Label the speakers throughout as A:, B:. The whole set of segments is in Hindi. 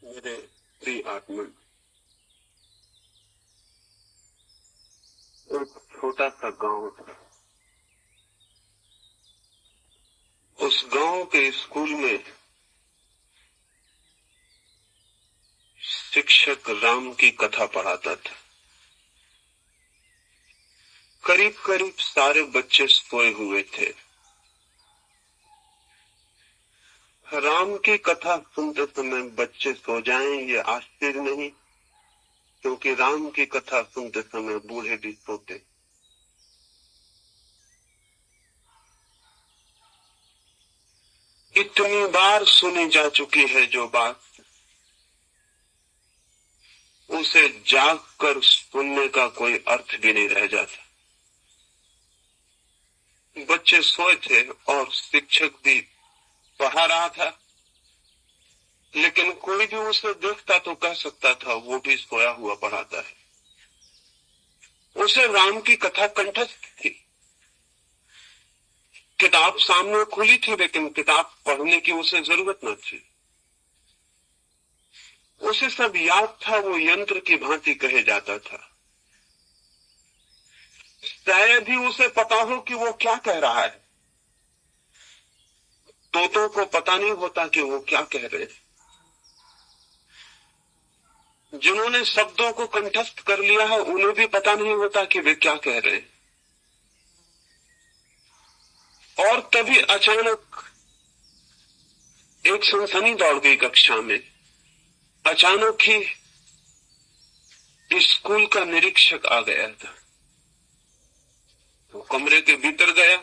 A: मेरे प्रिय आत्मा, एक छोटा सा गांव था। उस गांव के स्कूल में शिक्षक राम की कथा पढ़ाता था। करीब करीब सारे बच्चे सोए हुए थे। राम की कथा सुनते समय बच्चे सो जाएं ये आश्चर्य नहीं, क्योंकि राम की कथा सुनते समय बूढ़े भी सोते। इतनी बार सुनी जा चुकी है जो बात, उसे जाग कर सुनने का कोई अर्थ भी नहीं रह जाता। बच्चे सोए थे और शिक्षक भी पढ़ा रहा था, लेकिन कोई भी उसे देखता तो कह सकता था वो भी सोया हुआ पढ़ाता है। उसे राम की कथा कंठस्थ थी। किताब सामने खुली थी, लेकिन किताब पढ़ने की उसे जरूरत न थी। उसे सब याद था, वो यंत्र की भांति कहे जाता था। शायद ही उसे पता हो कि वो क्या कह रहा है। तोतों को पता नहीं होता कि वो क्या कह रहे हैं। जिन्होंने शब्दों को कंठस्थ कर लिया है उन्हें भी पता नहीं होता कि वे क्या कह रहे हैं। और तभी अचानक एक सनसनी दौड़ गई कक्षा में। अचानक ही स्कूल का निरीक्षक आ गया था। वो कमरे के भीतर गया,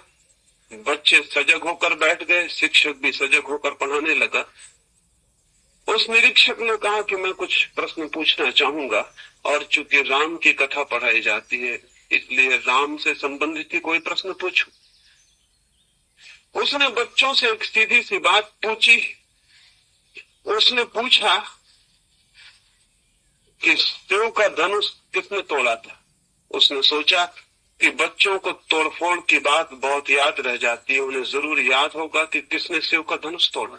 A: बच्चे सजग होकर बैठ गए, शिक्षक भी सजग होकर पढ़ाने लगा। उस निरीक्षक ने कहा कि मैं कुछ प्रश्न पूछना चाहूंगा, और चूंकि राम की कथा पढ़ाई जाती है इसलिए राम से संबंधित ही कोई प्रश्न पूछूं। उसने बच्चों से एक सीधी सी बात पूछी। उसने पूछा कि शिव का धनुष किसने तोड़ा था। उसने सोचा कि बच्चों को तोड़फोड़ की बात बहुत याद रह जाती है, उन्हें जरूर याद होगा कि किसने शिव का धनुष तोड़ा।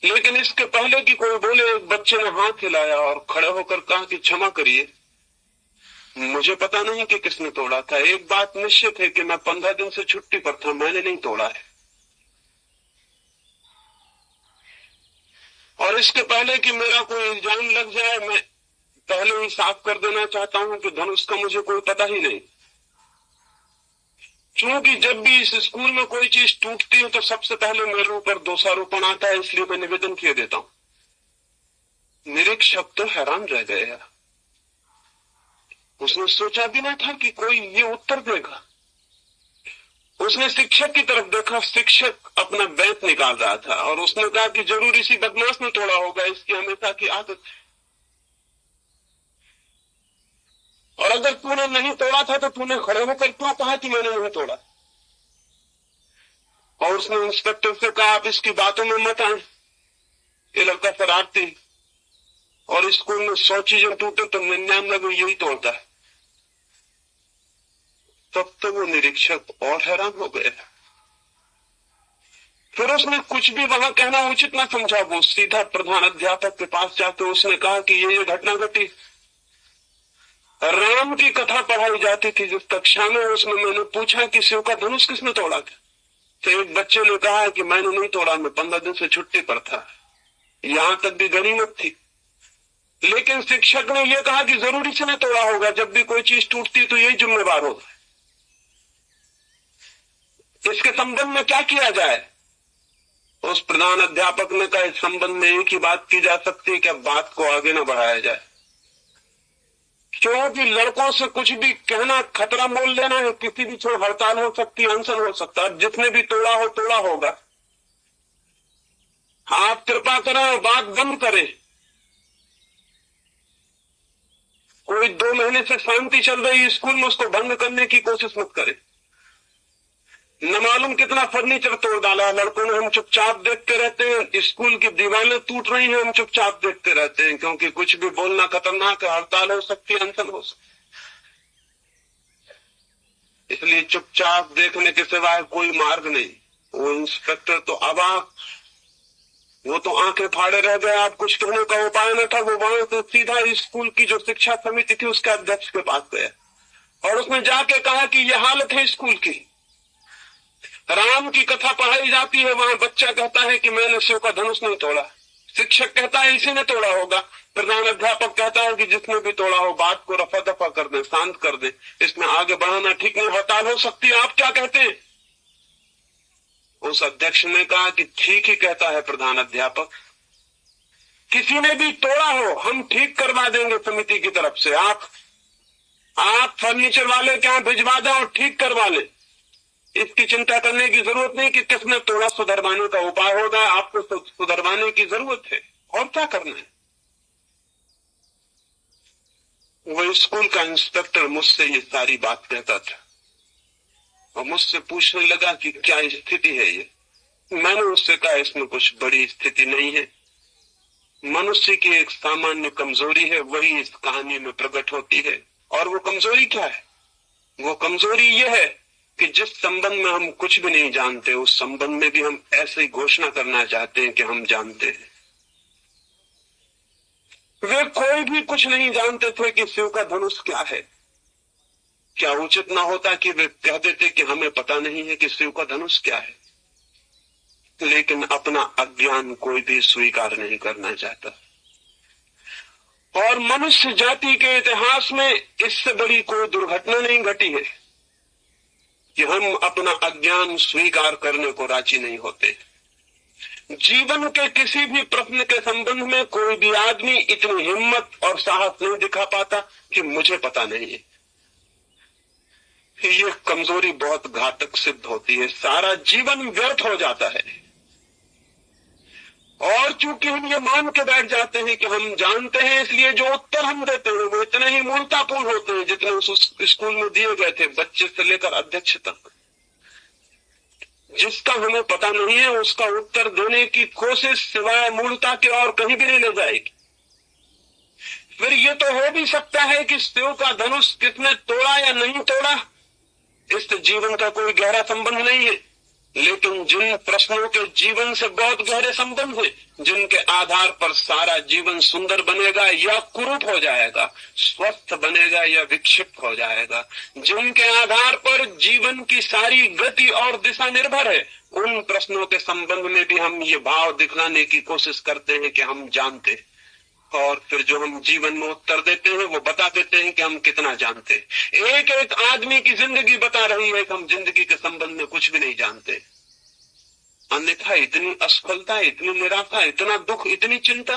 A: लेकिन इसके पहले कि कोई बोले, एक बच्चे ने हाथ हिलाया और खड़े होकर कहा कि क्षमा करिए, मुझे पता नहीं कि किसने तोड़ा था। एक बात निश्चित है कि मैं 15 दिन से छुट्टी पर था, मैंने नहीं तोड़ा है। और इसके पहले कि मेरा कोई इल्जाम लग जाए, मैं पहले ही साफ कर देना चाहता हूं कि धनुष का मुझे कोई पता ही नहीं। क्योंकि जब भी इस स्कूल में कोई चीज टूटती है तो सबसे पहले मेरे ऊपर दोषारोपण आता है, इसलिए मैं निवेदन किए देता हूं। निरीक्षक तो हैरान रह गया। उसने सोचा भी ना था कि कोई ये उत्तर देगा। उसने शिक्षक की तरफ देखा। शिक्षक अपना बेंत निकाल रहा था और उसने कहा कि जरूर इसी बदमाश ने तोड़ा होगा, इसकी हमेशा की आदत है। और अगर तूने नहीं तोड़ा था तो तूने खड़े होकर क्यों कहा कि मैंने नहीं तोड़ा। और उसने इंस्पेक्टर से कहा, आप इसकी बातों में मत आए, ये लड़का शरारती, और स्कूल में 100 चीजें टूटे तो 99 में यही तोड़ता है। तब तो वो निरीक्षक और हैरान हो गया। फिर उसने कुछ भी वहां कहना उचित ना समझा। वो सीधा प्रधान अध्यापक के पास जाकर उसने कहा कि ये घटना घटी। राम की कथा पढ़ाई जाती थी जिस कक्षा में, उसमें मैंने पूछा कि शिव का धनुष किसने तोड़ा था। तो एक बच्चे ने कहा कि मैंने नहीं तोड़ा, मैं 15 दिन से छुट्टी पर था। यहां तक भी गनीमत थी। लेकिन शिक्षक ने यह कहा कि जरूर इसने तोड़ा होगा, जब भी कोई चीज टूटती तो यही जिम्मेवार होगा। इसके संबंध में क्या किया जाए। उस प्रधान अध्यापक ने कहा, इस संबंध में एक ही बात की जा सकती है कि अब बात को आगे न बढ़ाया जाए, क्योंकि लड़कों से कुछ भी कहना खतरा मोल लेना है। किसी भी छोड़ हड़ताल हो सकती है, अनशन हो सकता है, जिसने भी तोड़ा हो तोड़ा होगा। आप कृपा करें और बात बंद करें। कोई 2 महीने से शांति चल रही स्कूल में, उसको भंग करने की कोशिश मत करें। न मालूम कितना फर्नीचर तोड़ डाला है लड़कों ने, हम चुपचाप देखते रहते हैं। स्कूल की दीवारें टूट रही हैं, हम चुपचाप देखते रहते हैं, क्योंकि कुछ भी बोलना खतरनाक है, हड़ताल हो सकती है, अनशन हो सकती है। इसलिए चुपचाप देखने के सिवाय कोई मार्ग नहीं। वो इंस्पेक्टर तो अबाक। वो तो आंखें फाड़े रह गए, आप कुछ कहने का उपाय न था। वो वहां से सीधा स्कूल की जो शिक्षा समिति थी उसके अध्यक्ष के पास गया और उसने जाके कहा कि यह हालत है स्कूल की, राम की कथा पढ़ाई जाती है, वहां बच्चा कहता है कि मैंने शिव का धनुष नहीं तोड़ा, शिक्षक कहता है इसी ने तोड़ा होगा, प्रधान अध्यापक कहता है कि जिसने भी तोड़ा हो बात को रफा दफा कर दे, शांत कर दे, इसमें आगे बढ़ाना ठीक नहीं, हड़ताल हो सकती है, आप क्या कहते हैं? उस अध्यक्ष ने कहा कि ठीक ही कहता है प्रधान अध्यापक, किसी ने भी तोड़ा हो हम ठीक करवा देंगे समिति की तरफ से, आप फर्नीचर वाले के यहां भिजवा दें और ठीक करवा लें, इसकी चिंता करने की जरूरत नहीं कि किसने तोड़ा, सुधरवाने का उपाय होगा, आपको सुधरवाने की जरूरत है, और क्या करना है। वो स्कूल का इंस्पेक्टर मुझसे ये सारी बात कहता था और मुझसे पूछने लगा कि क्या स्थिति है ये। मैंने उससे कहा इसमें कुछ बड़ी स्थिति नहीं है, मनुष्य की एक सामान्य कमजोरी है, वही इस कहानी में प्रकट होती है। और वो कमजोरी क्या है? वो कमजोरी ये है कि जिस संबंध में हम कुछ भी नहीं जानते उस संबंध में भी हम ऐसे ही घोषणा करना चाहते हैं कि हम जानते हैं। वे कोई भी कुछ नहीं जानते थे कि शिव का धनुष क्या है। क्या उचित ना होता कि वे कह देते कि हमें पता नहीं है कि शिव का धनुष क्या है? लेकिन अपना अज्ञान कोई भी स्वीकार नहीं करना चाहता, और मनुष्य जाति के इतिहास में इससे बड़ी कोई दुर्घटना नहीं घटी है कि हम अपना अज्ञान स्वीकार करने को राजी नहीं होते। जीवन के किसी भी प्रश्न के संबंध में कोई भी आदमी इतनी हिम्मत और साहस नहीं दिखा पाता कि मुझे पता नहीं है। ये कमजोरी बहुत घातक सिद्ध होती है, सारा जीवन व्यर्थ हो जाता है। और चूंकि हम ये मान के बैठ जाते हैं कि हम जानते हैं, इसलिए जो उत्तर हम देते हैं वो इतने ही मूर्खतापूर्ण होते हैं जितने उस स्कूल में दिए गए थे, बच्चे से लेकर अध्यक्ष तक। जिसका हमें पता नहीं है उसका उत्तर देने की कोशिश सिवाय मूर्खता के और कहीं भी नहीं ले जाएगी। फिर ये तो हो भी सकता है कि शिव का धनुष किसने तोड़ा या नहीं तोड़ा, इससे जीवन का कोई गहरा संबंध नहीं है। लेकिन जिन प्रश्नों के जीवन से बहुत गहरे संबंध है, जिनके आधार पर सारा जीवन सुंदर बनेगा या कुरूप हो जाएगा, स्वस्थ बनेगा या विक्षिप्त हो जाएगा, जिनके आधार पर जीवन की सारी गति और दिशा निर्भर है, उन प्रश्नों के संबंध में भी हम ये भाव दिखलाने की कोशिश करते हैं कि हम जानते हैं। और फिर जो हम जीवन में उत्तर देते हैं वो बता देते हैं कि हम कितना जानते हैं। एक एक आदमी की जिंदगी बता रही है कि हम जिंदगी के संबंध में कुछ भी नहीं जानते। अन्यथा इतनी असफलता, इतनी निराशा, इतना दुख, इतनी चिंता।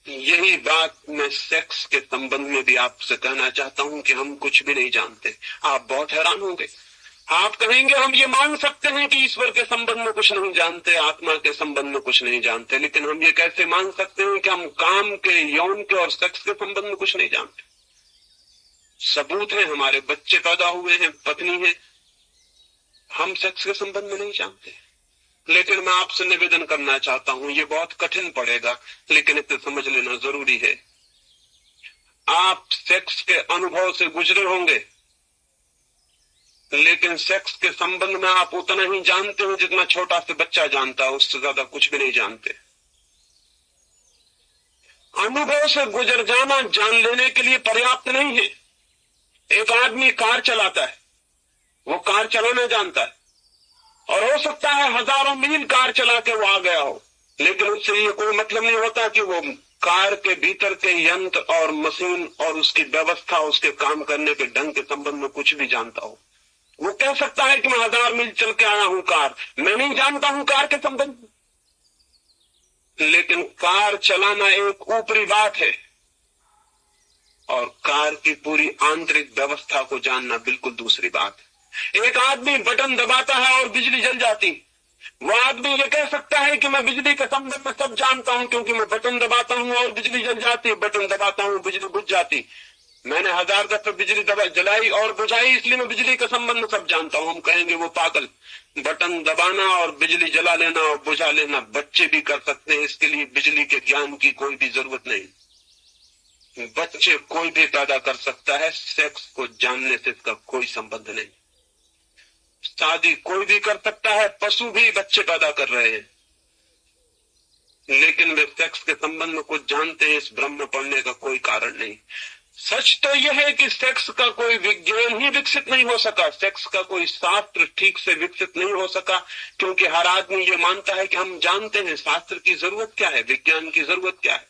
A: यही बात मैं सेक्स के संबंध में भी आपसे कहना चाहता हूं कि हम कुछ भी नहीं जानते। आप बहुत हैरान होंगे, आप कहेंगे हम ये मान सकते हैं कि ईश्वर के संबंध में कुछ नहीं जानते, आत्मा के संबंध में कुछ नहीं जानते, लेकिन हम ये कैसे मान सकते हैं कि हम काम के, यौन के और सेक्स के संबंध में कुछ नहीं जानते? सबूत है, हमारे बच्चे पैदा हुए हैं, पत्नी है, हम सेक्स के संबंध में नहीं जानते। लेकिन मैं आपसे निवेदन करना चाहता हूं, ये बहुत कठिन पड़ेगा लेकिन इसे समझ लेना जरूरी है। आप सेक्स के अनुभव से गुजरे होंगे, लेकिन सेक्स के संबंध में आप उतना ही जानते हो जितना छोटा सा बच्चा जानता है, उससे ज्यादा कुछ भी नहीं जानते। अनुभव से गुजर जाना जान लेने के लिए पर्याप्त नहीं है। एक आदमी कार चलाता है, वो कार चलाना जानता है, और हो सकता है हजारों मील कार चला के वो आ गया हो, लेकिन उससे ये कोई मतलब नहीं होता कि वो कार के भीतर के यंत्र और मशीन और उसकी व्यवस्था, उसके काम करने के ढंग के संबंध में कुछ भी जानता हो। वो कह सकता है कि मैं 1000 मील चल के आया हूं कार, मैं नहीं जानता हूं कार के संबंध में। लेकिन कार चलाना एक ऊपरी बात है और कार की पूरी आंतरिक व्यवस्था को जानना बिल्कुल दूसरी बात है। एक आदमी बटन दबाता है और बिजली जल जाती, वो आदमी ये कह सकता है कि मैं बिजली के संबंध में सब जानता हूं क्योंकि मैं बटन दबाता हूं और बिजली जल जाती, बटन दबाता हूं बिजली बुझ जाती, मैंने 1000 दफे बिजली जलाई और बुझाई इसलिए मैं बिजली के संबंध में सब जानता हूं। हम कहेंगे वो पागल। बटन दबाना और बिजली जला लेना और बुझा लेना बच्चे भी कर सकते हैं, इसके लिए बिजली के ज्ञान की कोई भी जरूरत नहीं। बच्चे कोई भी पैदा कर सकता है, सेक्स को जानने से इसका कोई संबंध नहीं। शादी कोई भी कर सकता है, पशु भी बच्चे पैदा कर रहे हैं, लेकिन वे सेक्स के संबंध में कुछ जानते हैं, इस भ्रम में पड़ने का कोई कारण नहीं। सच तो यह है कि सेक्स का कोई विज्ञान ही विकसित नहीं हो सका, सेक्स का कोई शास्त्र ठीक से विकसित नहीं हो सका, क्योंकि हर आदमी ये मानता है कि हम जानते हैं शास्त्र की जरूरत क्या है, विज्ञान की जरूरत क्या है।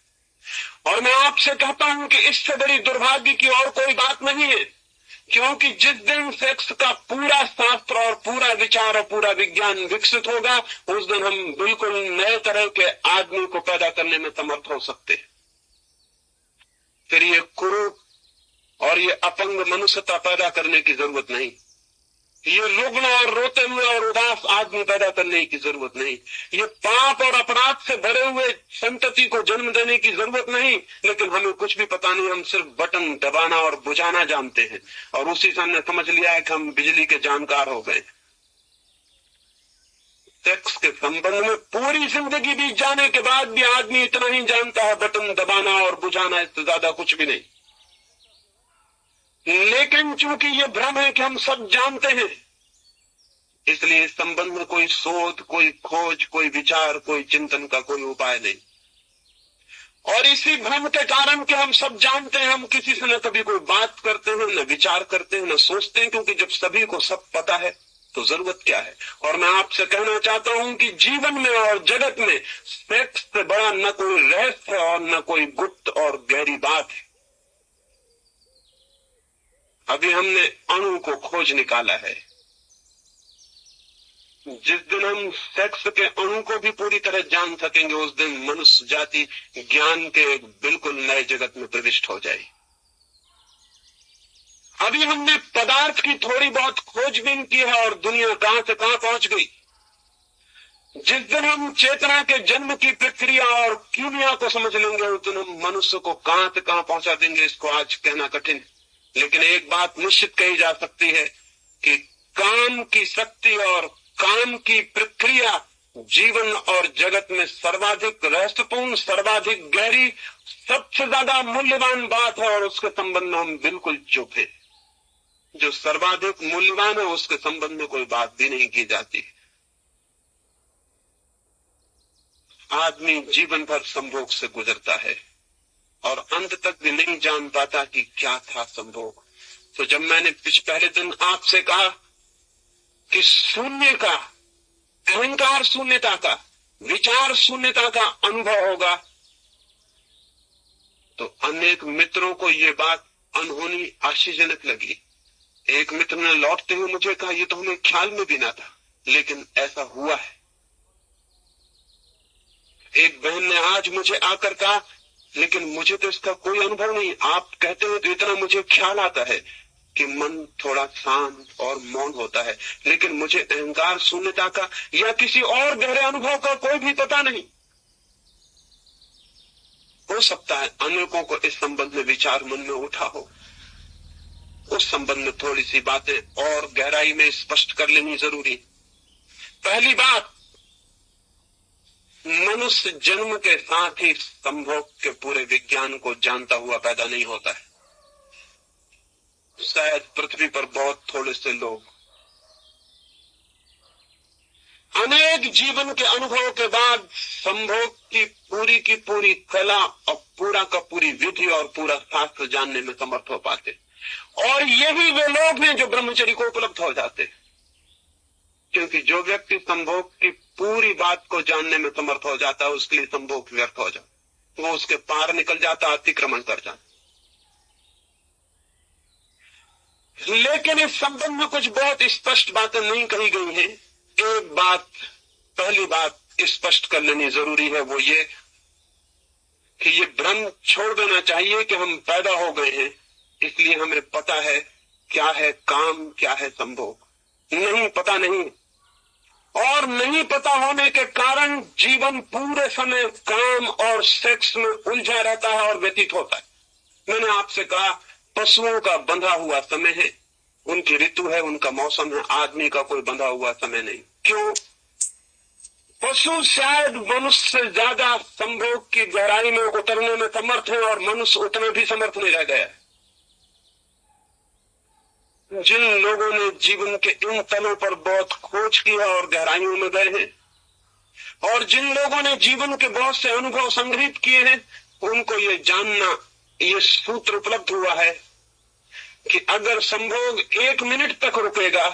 A: और मैं आपसे कहता हूं कि इससे बड़ी दुर्भाग्य की और कोई बात नहीं है, क्योंकि जिस दिन सेक्स का पूरा शास्त्र और पूरा विचार और पूरा विज्ञान विकसित होगा, उस दिन हम बिल्कुल नए तरह के आदमी को पैदा करने में समर्थ हो सकते हैं। फिर ये कुरूप और ये अपंग मनुष्यता पैदा करने की जरूरत नहीं, ये रुग्ण और रोते हुए और उदास आदमी पैदा करने की जरूरत नहीं, ये पाप और अपराध से भरे हुए संतति को जन्म देने की जरूरत नहीं। लेकिन हमें कुछ भी पता नहीं, हम सिर्फ बटन दबाना और बुझाना जानते हैं, और उसी से हमने समझ लिया है कि हम बिजली के जानकार हो गए। सेक्स के संबंध में पूरी जिंदगी बीत जाने के बाद भी आदमी इतना ही जानता है, बटन दबाना और बुझाना, इससे ज्यादा कुछ भी नहीं। लेकिन चूंकि ये भ्रम है कि हम सब जानते हैं, इसलिए इस संबंध में कोई शोध, कोई खोज, कोई विचार, कोई चिंतन का कोई उपाय नहीं। और इसी भ्रम के कारण कि हम सब जानते हैं, हम किसी से न कभी कोई बात करते हैं, न विचार करते हैं, न सोचते हैं, क्योंकि जब सभी को सब पता है तो जरूरत क्या है। और मैं आपसे कहना चाहता हूं कि जीवन में और जगत में सेक्स से बड़ा न कोई रहस्य और न कोई गुप्त और गहरी बात है। अभी हमने अणु को खोज निकाला है। जिस दिन हम सेक्स के अणु को भी पूरी तरह जान सकेंगे, उस दिन मनुष्य जाति ज्ञान के एक बिल्कुल नए जगत में प्रविष्ट हो जाएगी। अभी हमने पदार्थ की थोड़ी बहुत खोजबीन की है और दुनिया कहां से कहां पहुंच गई। जिस दिन हम चेतना के जन्म की प्रक्रिया और कीमिया को समझ लेंगे, उस दिन हम मनुष्य को कहां से कहां पहुंचा देंगे, इसको आज कहना कठिन है। लेकिन एक बात निश्चित कही जा सकती है कि काम की शक्ति और काम की प्रक्रिया जीवन और जगत में सर्वाधिक रहस्यपूर्ण, सर्वाधिक गहरी, सबसे ज्यादा मूल्यवान बात है, और उसके संबंध में हम बिल्कुल चुप है। जो सर्वाधिक मूल्यवान है उसके संबंध में कोई बात भी नहीं की जाती। आदमी जीवन भर संभोग से गुजरता है और अंत तक भी नहीं जान पाता कि क्या था संभोग। तो जब मैंने पहले दिन आपसे कहा कि शून्य का, अहंकार शून्यता का, विचार शून्यता का अनुभव होगा, तो अनेक मित्रों को ये बात अनहोनी आश्चर्यजनक लगी। एक मित्र ने लौटते हुए मुझे कहा, ये तो हमें ख्याल में भी ना था, लेकिन ऐसा हुआ है। एक बहन ने आज मुझे आकर कहा, लेकिन मुझे तो इसका कोई अनुभव नहीं, आप कहते हो तो इतना मुझे ख्याल आता है कि मन थोड़ा शांत और मौन होता है, लेकिन मुझे अहंकार शून्यता का या किसी और गहरे अनुभव का कोई भी पता नहीं। हो सकता है अनेकों को इस संबंध में विचार मन में उठा हो। उस संबंध में थोड़ी सी बातें और गहराई में स्पष्ट कर लेनी जरूरी। पहली बात, मनुष्य जन्म के साथ ही संभोग के पूरे विज्ञान को जानता हुआ पैदा नहीं होता है। शायद पृथ्वी पर बहुत थोड़े से लोग अनेक जीवन के अनुभव के बाद संभोग की पूरी कला और पूरा का पूरी विधि और पूरा शास्त्र जानने में समर्थ हो पाते। और यही वे लोग हैं जो ब्रह्मचर्य को उपलब्ध हो जाते, क्योंकि जो व्यक्ति संभोग की पूरी बात को जानने में समर्थ हो जाता है, उसके लिए संभोग व्यर्थ हो जाता, वो उसके पार निकल जाता, अतिक्रमण कर जाता। लेकिन इस संबंध में कुछ बहुत स्पष्ट बातें नहीं कही गई हैं। एक बात, पहली बात स्पष्ट कर लेनी जरूरी है, वो ये कि ये भ्रम छोड़ देना चाहिए कि हम पैदा हो गए हैं इसलिए हमें पता है क्या है काम, क्या है संभोग। नहीं, पता नहीं। और नहीं पता होने के कारण जीवन पूरे समय काम और सेक्स में उलझा रहता है और व्यतीत होता है। मैंने आपसे कहा, पशुओं का बंधा हुआ समय है, उनकी ऋतु है, उनका मौसम है। आदमी का कोई बंधा हुआ समय नहीं। क्यों? पशु शायद मनुष्य से ज्यादा संभोग की गहराई में उतरने में समर्थ है, और मनुष्य उतना भी समर्थ नहीं रह गया। जिन लोगों ने जीवन के इन तलों पर बहुत खोज की है और गहराइयों में गए हैं, और जिन लोगों ने जीवन के बहुत से अनुभव संग्रहित किए हैं, उनको ये जानना, ये सूत्र उपलब्ध हुआ है कि अगर संभोग 1 मिनट तक रुकेगा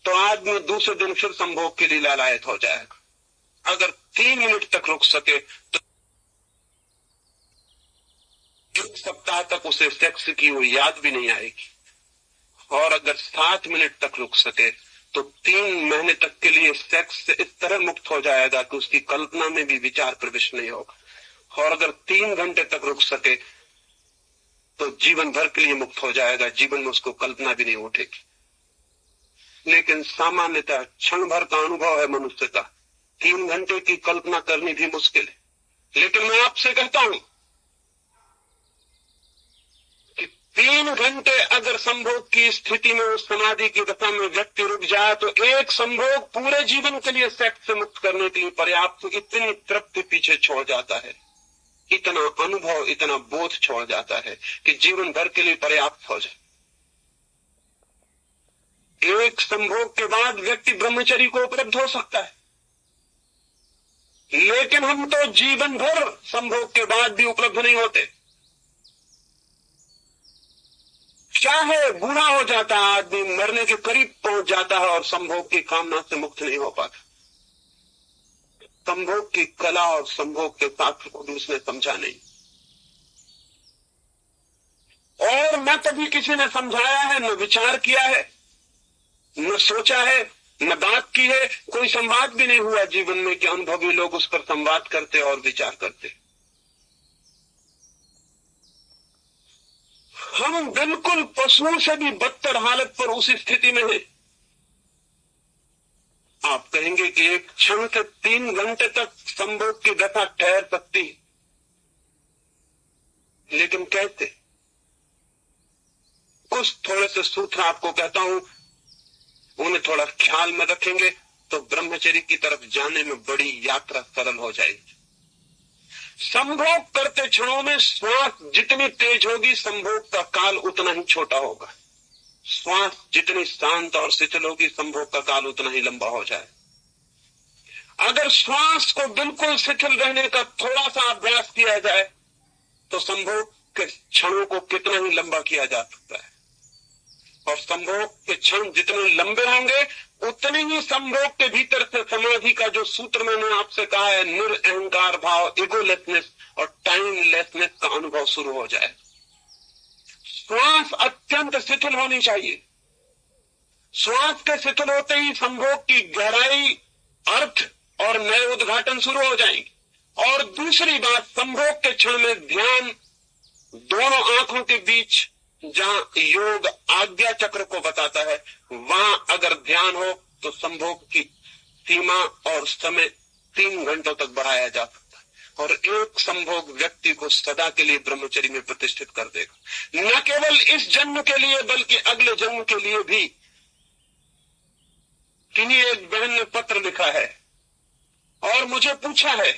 A: तो आदमी दूसरे दिन फिर संभोग के लिए लालायत हो जाएगा। अगर 3 मिनट तक रुक सके तो 1 सप्ताह तक उसे सेक्स की वो याद भी नहीं आएगी, और अगर 7 मिनट तक रुक सके तो 3 महीने तक के लिए सेक्स से इस तरह मुक्त हो जाएगा कि उसकी कल्पना में भी विचार प्रविष्ट नहीं होगा, और अगर 3 घंटे तक रुक सके तो जीवन भर के लिए मुक्त हो जाएगा, जीवन में उसको कल्पना भी नहीं उठेगी। लेकिन सामान्यतः क्षण भर का अनुभव है मनुष्य का, 3 घंटे की कल्पना करनी भी मुश्किल है। लेकिन मैं आपसे कहता हूं कि 3 घंटे अगर संभोग की स्थिति में, उस समाधि की दशा में व्यक्ति रुक जाए तो एक संभोग पूरे जीवन के लिए सेक्स से मुक्त करने के लिए पर्याप्त। इतनी तृप्ति पीछे छोड़ जाता है, इतना अनुभव, इतना बोध छोड़ जाता है कि जीवन भर के लिए पर्याप्त हो जाए। एक संभोग के बाद व्यक्ति ब्रह्मचर्य को उपलब्ध हो सकता है, लेकिन हम तो जीवन भर संभोग के बाद भी उपलब्ध नहीं होते। चाहे बूढ़ा हो जाता है आदमी, मरने के करीब पहुंच जाता है और संभोग की कामना से मुक्त नहीं हो पाता। संभोग की कला और संभोग के शास्त्र को भी उसने समझा नहीं, और न कभी किसी ने समझाया है, न विचार किया है, न सोचा है, न बात की है। कोई संवाद भी नहीं हुआ जीवन में कि अनुभवी लोग उस पर संवाद करते और विचार करते। हम बिल्कुल पशुओं से भी बदतर हालत पर उस स्थिति में हैं। आप कहेंगे कि एक क्षण से 3 घंटे तक संभोग की दशा ठहर सकती है, लेकिन कैसे? कुछ थोड़े से सूत्र आपको कहता हूं, उन्हें थोड़ा ख्याल में रखेंगे तो ब्रह्मचर्य की तरफ जाने में बड़ी यात्रा सरल हो जाएगी। संभोग करते क्षणों में श्वास जितनी तेज होगी, संभोग का काल उतना ही छोटा होगा। श्वास जितनी शांत और शिथिल होगी, संभोग का काल उतना ही लंबा हो जाए। अगर श्वास को बिल्कुल शिथिल रहने का थोड़ा सा अभ्यास किया जाए तो संभोग के क्षणों को कितना ही लंबा किया जा सकता है, और संभोग के क्षण जितने लंबे होंगे उतने ही संभोग के भीतर से समाधि का जो सूत्र मैंने आपसे कहा है, निरअहंकार भाव, इगोलेसनेस और टाइमलेसनेस का अनुभव शुरू हो जाए। श्वास अत्यंत शिथिल होनी चाहिए। श्वास के शिथिल होते ही संभोग की गहराई, अर्थ और नए उद्घाटन शुरू हो जाएंगे। और दूसरी बात, संभोग के क्षण में ध्यान दोनों आंखों के बीच, जहां योग आज्ञा चक्र को बताता है, वहां अगर ध्यान हो तो संभोग की सीमा और समय 3 घंटों तक बढ़ाया जा सकता है, और एक संभोग व्यक्ति को सदा के लिए ब्रह्मचर्य में प्रतिष्ठित कर देगा। न केवल इस जन्म के लिए बल्कि अगले जन्म के लिए भी। किन्हीं एक बहन ने पत्र लिखा है और मुझे पूछा है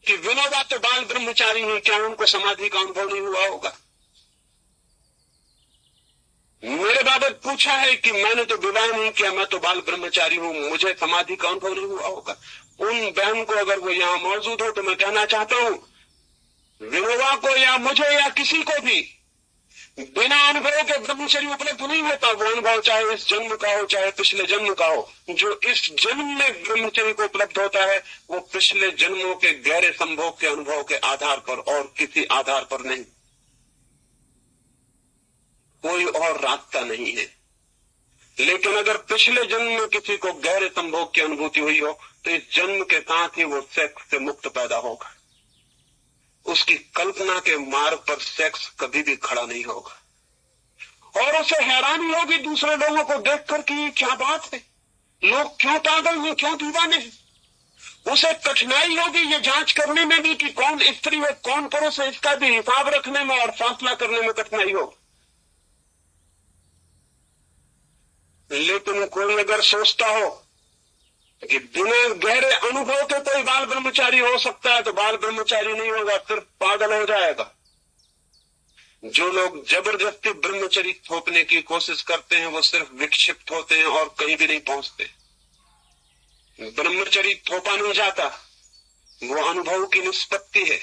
A: कि विनोबा तो बाल ब्रह्मचारी हैं, क्या उनको समाधि का अनुभव नहीं हुआ होगा? मेरे बाबत पूछा है कि मैंने तो विवाह नहीं किया, मैं तो बाल ब्रह्मचारी हूं, मुझे समाधि का अनुभव नहीं हुआ होगा। उन बहन को अगर वो यहां मौजूद हो तो मैं कहना चाहता हूं, विनोबा को या मुझे या किसी को भी बिना अनुभव के ब्रह्मचर्य उपलब्ध नहीं होता। वो अनुभव चाहे इस जन्म का हो चाहे पिछले जन्म का हो, जो इस जन्म में ब्रह्मचर्य को उपलब्ध होता है वो पिछले जन्मों के गहरे संभोग के अनुभव के आधार पर और किसी आधार पर नहीं। कोई और रास्ता नहीं है। लेकिन अगर पिछले जन्म में किसी को गहरे संभोग की अनुभूति हुई हो तो इस जन्म के साथ ही वो सेक्स से मुक्त पैदा होगा। उसकी कल्पना के मार्ग पर सेक्स कभी भी खड़ा नहीं होगा, और उसे हैरानी होगी दूसरे लोगों को देखकर कि ये क्या बात है, लोग क्यों पागल हैं, क्यों दीवाने हैं। उसे कठिनाई होगी ये जांच करने में भी कि कौन स्त्री है कौन पुरुष है, इसका भी हिसाब रखने में और फैसला करने में कठिनाई होगी। लेकिन कोई अगर सोचता हो कि बिना गहरे अनुभव के कोई बाल ब्रह्मचारी हो सकता है तो बाल ब्रह्मचारी नहीं होगा, सिर्फ पागल हो जाएगा। जो लोग जबरदस्ती ब्रह्मचर्य थोपने की कोशिश करते हैं वो सिर्फ विक्षिप्त होते हैं और कहीं भी नहीं पहुंचते। ब्रह्मचर्य थोपा नहीं जाता, वो अनुभव की निष्पत्ति है,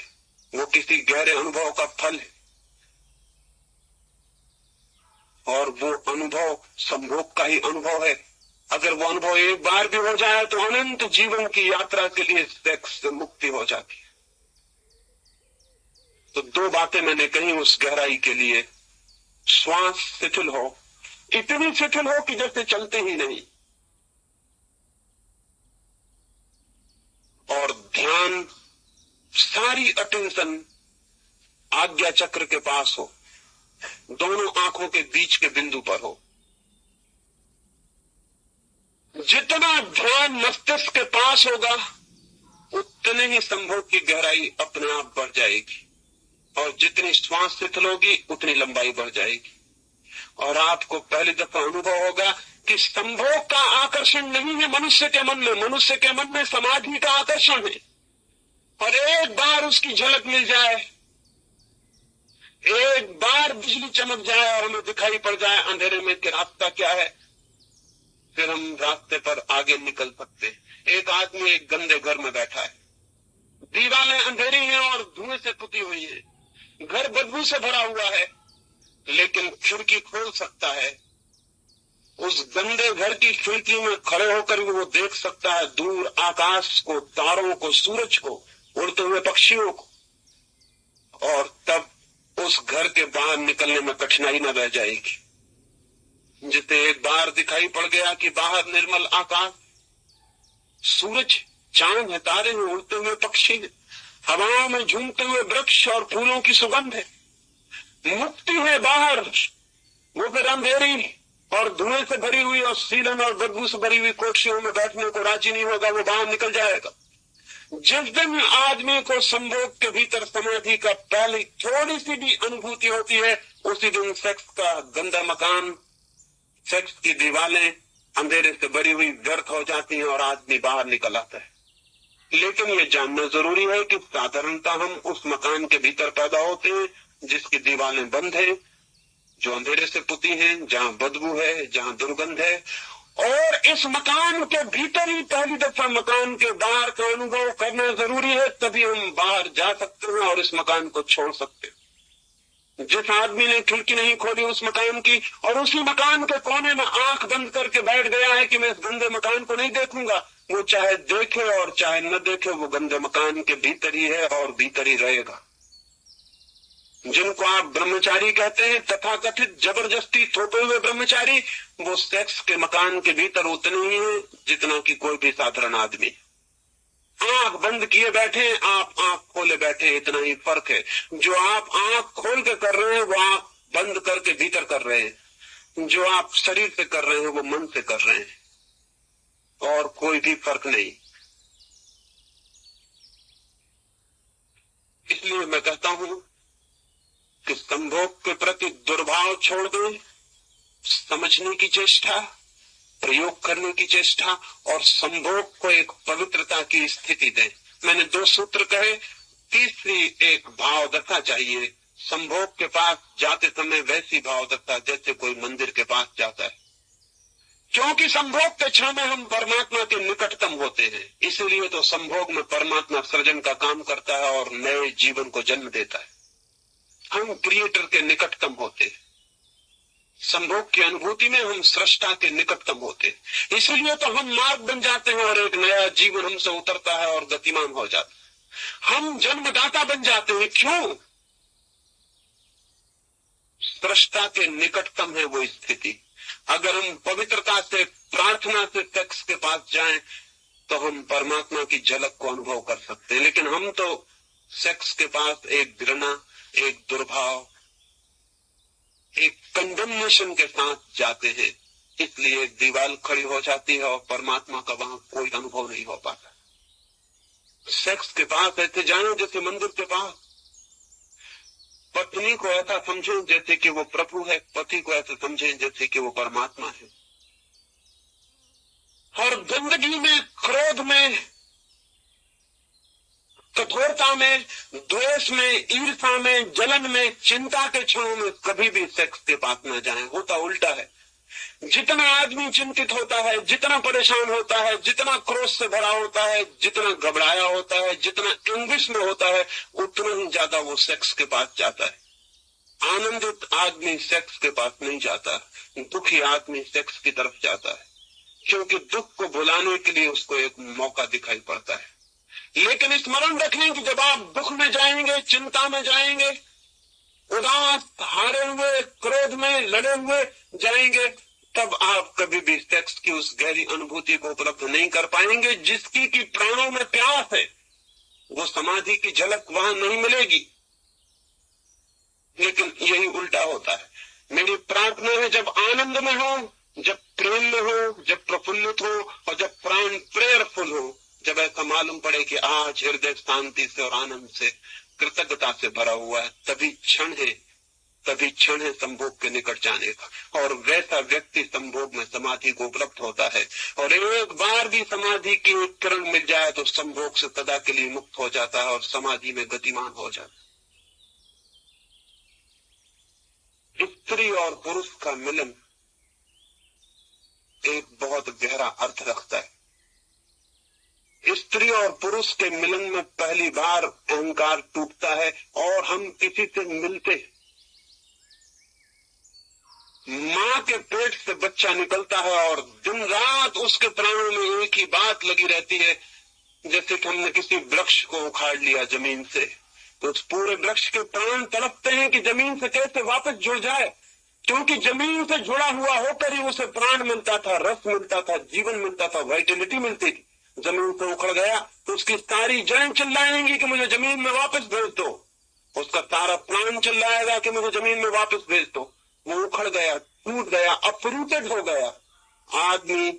A: वो किसी गहरे अनुभव का फल है, और वो अनुभव संभोग का ही अनुभव है। अगर वो अनुभव एक बार भी हो जाए तो अनंत जीवन की यात्रा के लिए सेक्स से मुक्ति हो जाती है। तो दो बातें मैंने कही उस गहराई के लिए। श्वास शिथिल हो, इतनी शिथिल हो कि जैसे चलते ही नहीं, और ध्यान सारी अटेंशन आज्ञा चक्र के पास हो, दोनों आंखों के बीच के बिंदु पर हो। जितना ध्यान मस्तिष्क के पास होगा उतने ही संभोग की गहराई अपने आप बढ़ जाएगी, और जितनी श्वास शिथिल होगी उतनी लंबाई बढ़ जाएगी। और आपको पहली दफा अनुभव होगा कि संभोग का आकर्षण नहीं है मनुष्य के मन में, मनुष्य के मन में समाधि का आकर्षण है। और एक बार उसकी झलक मिल जाए, एक बार बिजली चमक जाए और हमें दिखाई पड़ जाए अंधेरे में कि रास्ता क्या है, फिर हम रास्ते पर आगे निकल सकते। एक आदमी एक गंदे घर में बैठा है, दीवारें अंधेरी हैं और धुएं से पुती हुई है, घर बदबू से भरा हुआ है, लेकिन खिड़की खोल सकता है। उस गंदे घर की खिड़की में खड़े होकर भी वो देख सकता है दूर आकाश को, तारों को, सूरज को, उड़ते हुए पक्षियों को। और तब उस घर के बाहर निकलने में कठिनाई न रह जाएगी। जिसे एक बार दिखाई पड़ गया कि बाहर निर्मल आकाश, सूरज, चांद है, तारे हैं, उड़ते हुए पक्षी हैं, हवाओं में झूमते हुए वृक्ष और फूलों की सुगंध है, मुक्ति है बाहर, वो फिर अंधेरी और धुएं से भरी हुई और सीलन और बदबू से भरी हुई कोठरियों में बैठने को राजी नहीं होगा, वो बाहर निकल जाएगा। जिस दिन आदमी को संभोग के भीतर समाधि का पहली थोड़ी सी भी अनुभूति होती है, उसी दिन सेक्स का गंदा मकान, सेक्स की दीवारें अंधेरे से भरी हुई व्यर्थ हो जाती हैं और आदमी बाहर निकल आता है। लेकिन ये जानना जरूरी है कि साधारणतः हम उस मकान के भीतर पैदा होते हैं जिसकी दीवारें बंद है, जो अंधेरे से पुती हैं, जहां बदबू है, जहां दुर्गंध है। और इस मकान के भीतर ही पहली दफा मकान के बाहर का अनुभव करना जरूरी है, तभी हम बाहर जा सकते हैं और इस मकान को छोड़ सकते हैं। जिस आदमी ने खिड़की नहीं खोली उस मकान की और उसी मकान के कोने में आंख बंद करके बैठ गया है कि मैं इस गंदे मकान को नहीं देखूंगा, वो चाहे देखे और चाहे न देखे, वो गंदे मकान के भीतर ही है और भीतर ही रहेगा। जिनको आप ब्रह्मचारी कहते हैं, तथाकथित जबरदस्ती थोपे हुए ब्रह्मचारी, वो सेक्स के मकान के भीतर उतने ही है जितना कि कोई भी साधारण आदमी। आंख बंद किए बैठे, आप आंख खोले बैठे, इतना ही फर्क है। जो आप आंख खोल के कर रहे हैं वो आंख बंद करके भीतर कर रहे हैं, जो आप शरीर से कर रहे हैं वो मन से कर रहे हैं, और कोई भी फर्क नहीं। इसलिए मैं कहता हूं कि संभोग के प्रति दुर्भाव छोड़ दें, समझने की चेष्टा, प्रयोग करने की चेष्टा, और संभोग को एक पवित्रता की स्थिति दें। मैंने 2 सूत्र कहे, तीसरी एक भाव दशा चाहिए। संभोग के पास जाते समय वैसी भाव दशा जैसे कोई मंदिर के पास जाता है, क्योंकि संभोग के क्षण में हम परमात्मा के निकटतम होते हैं। इसीलिए तो संभोग में परमात्मा सृजन का काम करता है और नए जीवन को जन्म देता है। हम क्रिएटर के निकटतम होते हैं, संभोग की अनुभूति में हम सृष्टा के निकटतम होते हैं। इसलिए तो हम मार्ग बन जाते हैं और एक नया जीवन हमसे उतरता है और गतिमान हो जाता है। हम जन्मदाता बन जाते हैं। क्यों? सृष्टा के निकटतम है वो स्थिति। अगर हम पवित्रता से, प्रार्थना से सेक्स के पास जाएं तो हम परमात्मा की झलक को अनुभव कर सकते हैं। लेकिन हम तो सेक्स के पास एक घृणा, एक दुर्भाव, एक कंडेमनेशन के साथ जाते हैं। इसलिए एक दीवार खड़ी हो जाती है और परमात्मा का वहां कोई अनुभव नहीं हो पाता। सेक्स के पास ऐसे जाने जैसे मंदिर के पास। पत्नी को ऐसा समझें जैसे कि वो प्रभु है, पति को ऐसा समझें जैसे कि वो परमात्मा है। और गंदगी में, क्रोध में, कठोरता में, द्वेष में, ईर्ष्या में, जलन में, चिंता के क्षणों में कभी भी सेक्स के पास न जाएं। होता उल्टा है। जितना आदमी चिंतित होता है, जितना परेशान होता है, जितना क्रोध से भरा होता है, जितना घबराया होता है, जितना एंग्विश में होता है, उतना ही ज्यादा वो सेक्स के पास जाता है। आनंदित आदमी सेक्स के पास नहीं जाता, दुखी आदमी सेक्स की तरफ जाता है, क्योंकि दुख को भुलाने के लिए उसको एक मौका दिखाई पड़ता है। लेकिन स्मरण रखें कि जब आप दुख में जाएंगे, चिंता में जाएंगे, उदास, हारे हुए, क्रोध में लड़े हुए जाएंगे, तब आप कभी भी सेक्स की उस गहरी अनुभूति को उपलब्ध नहीं कर पाएंगे जिसकी कि प्राणों में प्यास है। वो समाधि की झलक वहां नहीं मिलेगी। लेकिन यही उल्टा होता है। मेरी प्रार्थना है जब आनंद में हो, जब प्रेम में हो, जब प्रफुल्लित हो और जब प्राण प्रेयरफुल हो, जब ऐसा मालूम पड़े कि आज हृदय शांति से और आनंद से, कृतज्ञता से भरा हुआ है, तभी क्षण है संभोग के निकट जाने का। और वैसा व्यक्ति संभोग में समाधि को उपलब्ध होता है। और एक बार भी समाधि की एक किरण मिल जाए तो संभोग से सदा के लिए मुक्त हो जाता है और समाधि में गतिमान हो जाता है। स्त्री और पुरुष का मिलन एक बहुत गहरा अर्थ रखता है। स्त्री और पुरुष के मिलन में पहली बार अहंकार टूटता है और हम किसी से मिलते। मां के पेट से बच्चा निकलता है और दिन रात उसके प्राणों में एक ही बात लगी रहती है, जैसे कि हमने किसी वृक्ष को उखाड़ लिया जमीन से, तो उस पूरे वृक्ष के प्राण तड़पते हैं कि जमीन से कैसे वापस जुड़ जाए, क्योंकि जमीन से जुड़ा हुआ होकर ही उसे प्राण मिलता था, रस मिलता था, जीवन मिलता था, वाइटलिटी मिलती थी। जमीन से उखड़ गया तो उसकी सारी जड़ें चिल्लाएंगी कि मुझे जमीन में वापस भेज दो। उसका सारा प्राण चिल्लाएगा कि मुझे जमीन में वापस भेज दो। वो उखड़ गया, टूट गया, अपरूटेड हो गया। आदमी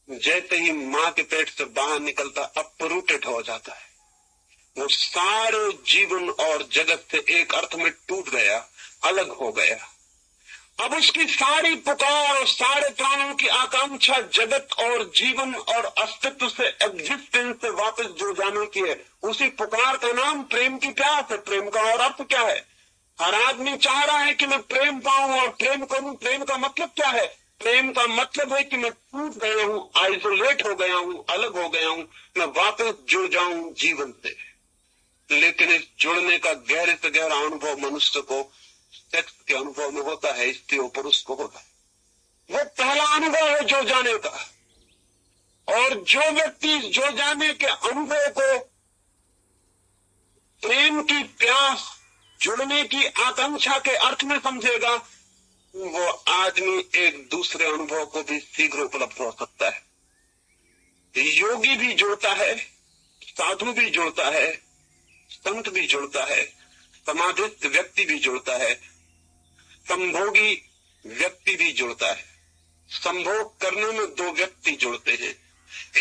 A: जैसे ही मां के पेट से बाहर निकलता अपरूटेड हो जाता है। वो सारे जीवन और जगत से एक अर्थ में टूट गया, अलग हो गया। अब उसकी सारी पुकार और सारे प्राणों की आकांक्षा जगत और जीवन और अस्तित्व से, एग्जिस्टेंस से वापस जुड़ जाने की है। उसी पुकार का नाम प्रेम की प्यास है। प्रेम का और अर्थ क्या है? हर आदमी चाह रहा है कि मैं प्रेम पाऊं और प्रेम करूं। प्रेम का मतलब क्या है? प्रेम का मतलब है कि मैं टूट गया हूं, आइसोलेट हो गया हूं, अलग हो गया हूं, मैं वापस जुड़ जाऊं जीवन से। लेकिन इस जुड़ने का गहरे से गहरा अनुभव मनुष्य को सेक्स के अनुभव में होता है, स्त्री और पुरुष को होता है। वो पहला अनुभव है जुड़ जाने का। और जो व्यक्ति जुड़ जाने के अनुभव को प्रेम की प्यास, जुड़ने की आकांक्षा के अर्थ में समझेगा, वो आदमी एक दूसरे अनुभव को भी शीघ्र उपलब्ध हो सकता है। योगी भी जुड़ता है, साधु भी जुड़ता है, संत भी जुड़ता है, समाधिस्थ व्यक्ति भी जुड़ता है, संभोगी व्यक्ति भी जुड़ता है। संभोग करने में दो व्यक्ति जुड़ते हैं,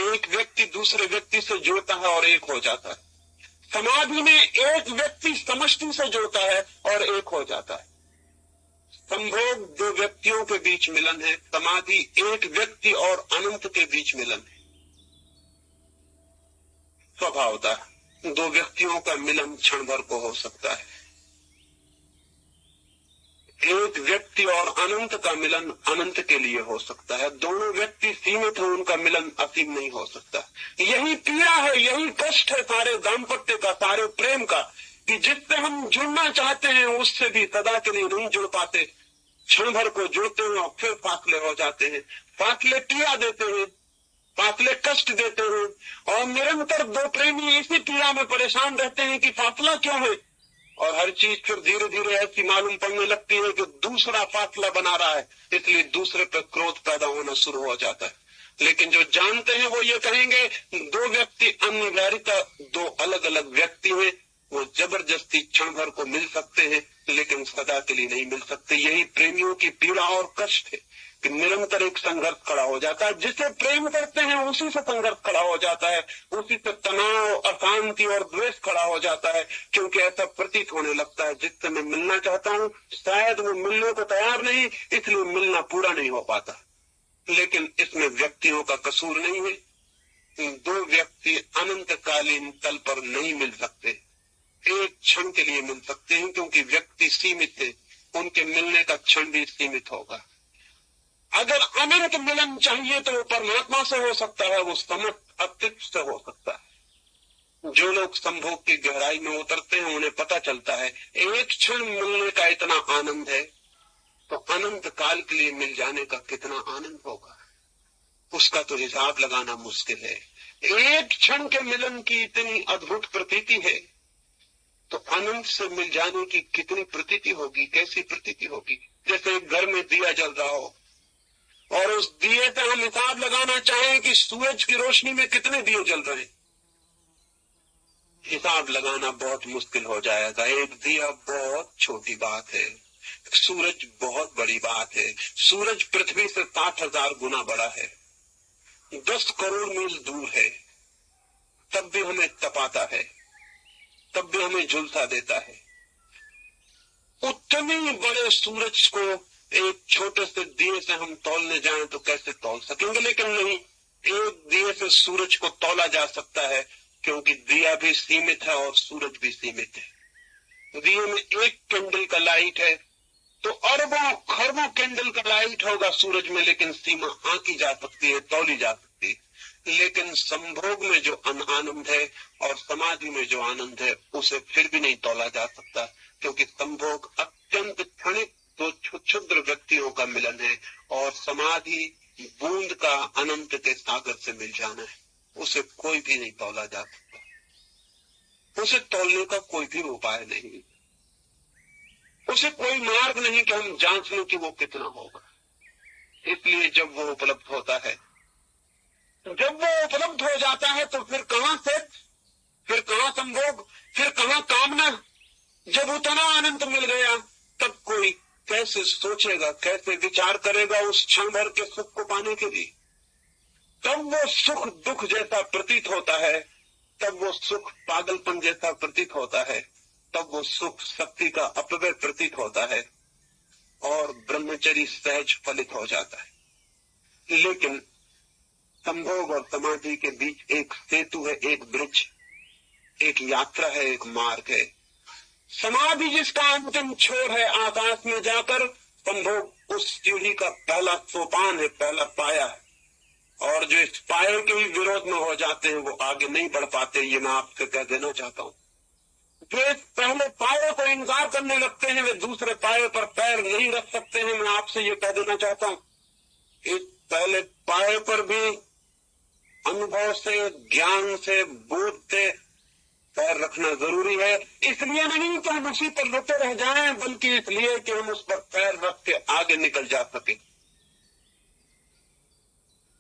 A: एक व्यक्ति दूसरे व्यक्ति से जुड़ता है और एक हो जाता है। समाधि में एक व्यक्ति समष्टि से जुड़ता है और एक हो जाता है। संभोग दो व्यक्तियों के बीच मिलन है, समाधि एक व्यक्ति और अनंत के बीच मिलन है। स्वभावतः दो व्यक्तियों का मिलन क्षण भर को हो सकता है। एक व्यक्ति और अनंत का मिलन अनंत के लिए हो सकता है। दोनों व्यक्ति सीमित हैं, उनका मिलन असीम नहीं हो सकता। यही पीड़ा है, यही कष्ट है सारे दाम्पत्य का, सारे प्रेम का, कि जिससे हम जुड़ना चाहते हैं उससे भी सदा के लिए नहीं जुड़ पाते। क्षण भर को जुड़ते हैं और फिर फासले हो जाते हैं। फासले पीड़ा देते हैं, फासले कष्ट देते हैं, और निरंतर दो प्रेमी इसी पीड़ा में परेशान रहते हैं कि फासला क्यों है। और हर चीज फिर धीरे धीरे ऐसी मालूम पड़ने लगती है कि दूसरा फासला बना रहा है, इसलिए दूसरे पर क्रोध पैदा होना शुरू हो जाता है। लेकिन जो जानते हैं वो ये कहेंगे, दो व्यक्ति अनिवार्यता दो अलग अलग व्यक्ति हैं, वो जबरदस्ती क्षण भर को मिल सकते हैं लेकिन सदा के लिए नहीं मिल सकते। यही प्रेमियों की पीड़ा और कष्ट है कि निरंतर एक संघर्ष खड़ा हो जाता है। जिसे प्रेम करते हैं उसी से संघर्ष खड़ा हो जाता है, उसी से तनाव, अशांति और द्वेष खड़ा हो जाता है, क्योंकि ऐसा प्रतीत होने लगता है जिससे मैं मिलना चाहता हूँ शायद वो मिलने को तैयार नहीं, इसलिए मिलना पूरा नहीं हो पाता। लेकिन इसमें व्यक्तियों का कसूर नहीं है। दो व्यक्ति अनंतकालीन तल पर नहीं मिल सकते, एक क्षण के लिए मिल सकते हैं, क्योंकि व्यक्ति सीमित है, उनके मिलने का क्षण भी सीमित होगा। अगर अनंत मिलन चाहिए तो वो परमात्मा से हो सकता है, वो समस्त अस्तित्व से हो सकता है। जो लोग संभोग की गहराई में उतरते हैं उन्हें पता चलता है एक क्षण मिलने का इतना आनंद है तो अनंत काल के लिए मिल जाने का कितना आनंद होगा, उसका तो हिसाब लगाना मुश्किल है। एक क्षण के मिलन की इतनी अद्भुत प्रतीति है तो अनंत से मिल जाने की कितनी प्रतीति होगी, कैसी प्रतीति होगी। जैसे एक घर में दिया जल रहा हो और उस दिए पे हम हिसाब लगाना चाहें कि सूरज की रोशनी में कितने दिए जल रहे हैं, हिसाब लगाना बहुत मुश्किल हो जाएगा। एक दिया बहुत छोटी बात है, सूरज बहुत बड़ी बात है। सूरज पृथ्वी से 60,000 गुना बड़ा है, 10 करोड़ मील दूर है, तब भी हमें तपाता है, तब भी हमें झुलसा देता है। उतने बड़े सूरज को एक छोटे से दिए से हम तौलने जाएं तो कैसे तौल सकेंगे, लेकिन नहीं, एक दिए से सूरज को तौला जा सकता है, क्योंकि दिया भी सीमित है और सूरज भी सीमित है। दिए में एक कैंडल का लाइट है तो अरबों खरबों कैंडल का लाइट होगा सूरज में, लेकिन सीमा आंकी जा सकती है, तौली जा सकती है। लेकिन संभोग में जो आनंद है और समाधि में जो आनंद है उसे फिर भी नहीं तौला जा सकता, क्योंकि संभोग अत्यंत क्षणिक दो क्षुद्र व्यक्तियों का मिलन है और समाधि बूंद का अनंत के सागर से मिल जाना है। उसे कोई भी नहीं तौला जा सकता, उसे तौलने का कोई भी उपाय नहीं, उसे कोई मार्ग नहीं कि हम जांच लें कि वो कितना होगा। इसलिए जब वो उपलब्ध होता है, जब वो उपलब्ध हो जाता है तो फिर कहां से, फिर कहां संभोग, फिर कहां कामना। जब उतना आनंद मिल गया तब कोई कैसे सोचेगा, कैसे विचार करेगा उस क्षण भर के सुख को पाने के लिए। तब वो सुख दुख जैसा प्रतीत होता है, तब वो सुख पागलपन जैसा प्रतीत होता है, तब वो सुख शक्ति का अपव्यय प्रतीत होता है और ब्रह्मचर्य सहज फलित हो जाता है। लेकिन संभोग और समाधि के बीच एक सेतु है, एक ब्रिज, एक यात्रा है, एक मार्ग है। समाधि जिसका अंतिम छोर है आकाश में जाकर, संभोग उस सीढ़ी का पहला सोपान है, पहला पाया है। और जो इस पाये के ही विरोध में हो जाते हैं वो आगे नहीं बढ़ पाते, ये मैं आपसे कह देना चाहता हूँ। जो इस पहले पाये को इनकार करने लगते हैं वे दूसरे पाये पर पैर नहीं रख सकते हैं, मैं आपसे ये कह देना चाहता हूँ। इस पहले पाये पर भी अनुभव से, ज्ञान से, बोध से पैर रखना जरूरी है। इसलिए नहीं कि हम उसी पर रुके रह जाएं, बल्कि इसलिए कि हम उस पर पैर रख के आगे निकल जा सके।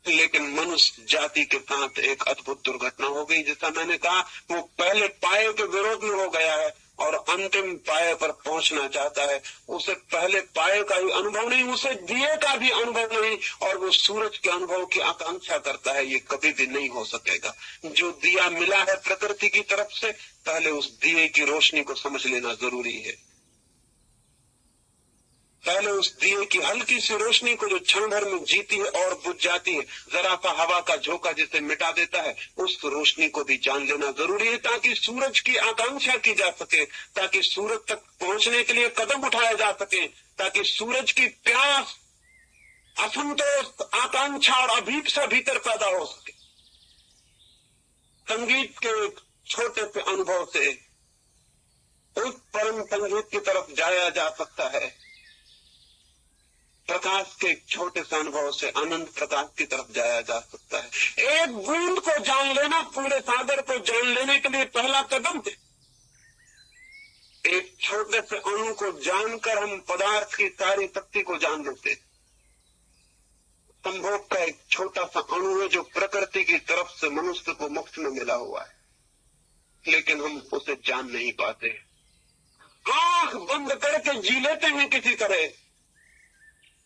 A: लेकिन मनुष्य जाति के साथ एक अद्भुत दुर्घटना हो गई। जैसा मैंने कहा, वो पहले पाये के विरोध में हो गया है और अंतिम पाये पर पहुंचना चाहता है। उसे पहले पाये का ही अनुभव नहीं, उसे दिए का भी अनुभव नहीं, और वो सूरज के अनुभव की आकांक्षा करता है। ये कभी भी नहीं हो सकेगा। जो दिया मिला है प्रकृति की तरफ से, पहले उस दिए की रोशनी को समझ लेना जरूरी है। पहले उस दिए की हल्की सी रोशनी को जो क्षण भर में जीती है और बुझ जाती है, जरा सा हवा का झोंका जिसे मिटा देता है, उस रोशनी को भी जान लेना जरूरी है, ताकि सूरज की आकांक्षा की जा सके, ताकि सूरज तक पहुंचने के लिए कदम उठाए जा सके, ताकि सूरज की प्यास, असंतोष, आकांक्षा और अभीप्सा भीतर पैदा हो सके। संगीत के एक छोटे से अनुभव से उस परम संगीत की तरफ जाया जा सकता है। प्रकाश के छोटे से अनुभव से अनंत प्रकाश की तरफ जाया जा सकता है। एक बूंद को जान लेना पूरे सागर को जान लेने के लिए पहला कदम है। एक छोटे से अणु को जानकर हम पदार्थ की सारी शक्ति को जान लेते। संभोग का एक छोटा सा अणु है जो प्रकृति की तरफ से मनुष्य को मुफ्त में मिला हुआ है, लेकिन हम उसे जान नहीं पाते। आंख बंद करके जी लेते हैं किसी तरह,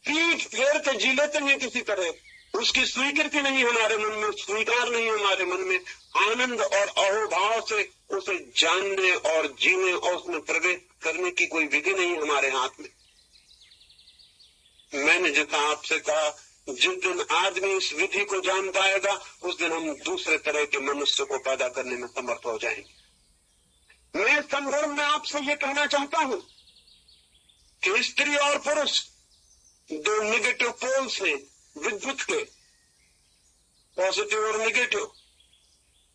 A: पीठ फेर के जी लेते हैं किसी तरह। उसकी स्वीकृति नहीं हमारे मन में, स्वीकार नहीं हमारे मन में। आनंद और अहोभाव से उसे जानने और जीने और उसमें प्रवेश करने की कोई विधि नहीं हमारे हाथ में। मैंने जैसा आपसे कहा, जिस दिन आदमी इस विधि को जान पाएगा उस दिन हम दूसरे तरह के मनुष्य को पैदा करने में समर्थ हो जाएंगे। मैं इस संदर्भ में आपसे ये कहना चाहता हूं कि स्त्री और पुरुष दो निगेटिव पोल्स हैं विद्युत के, पॉजिटिव और निगेटिव,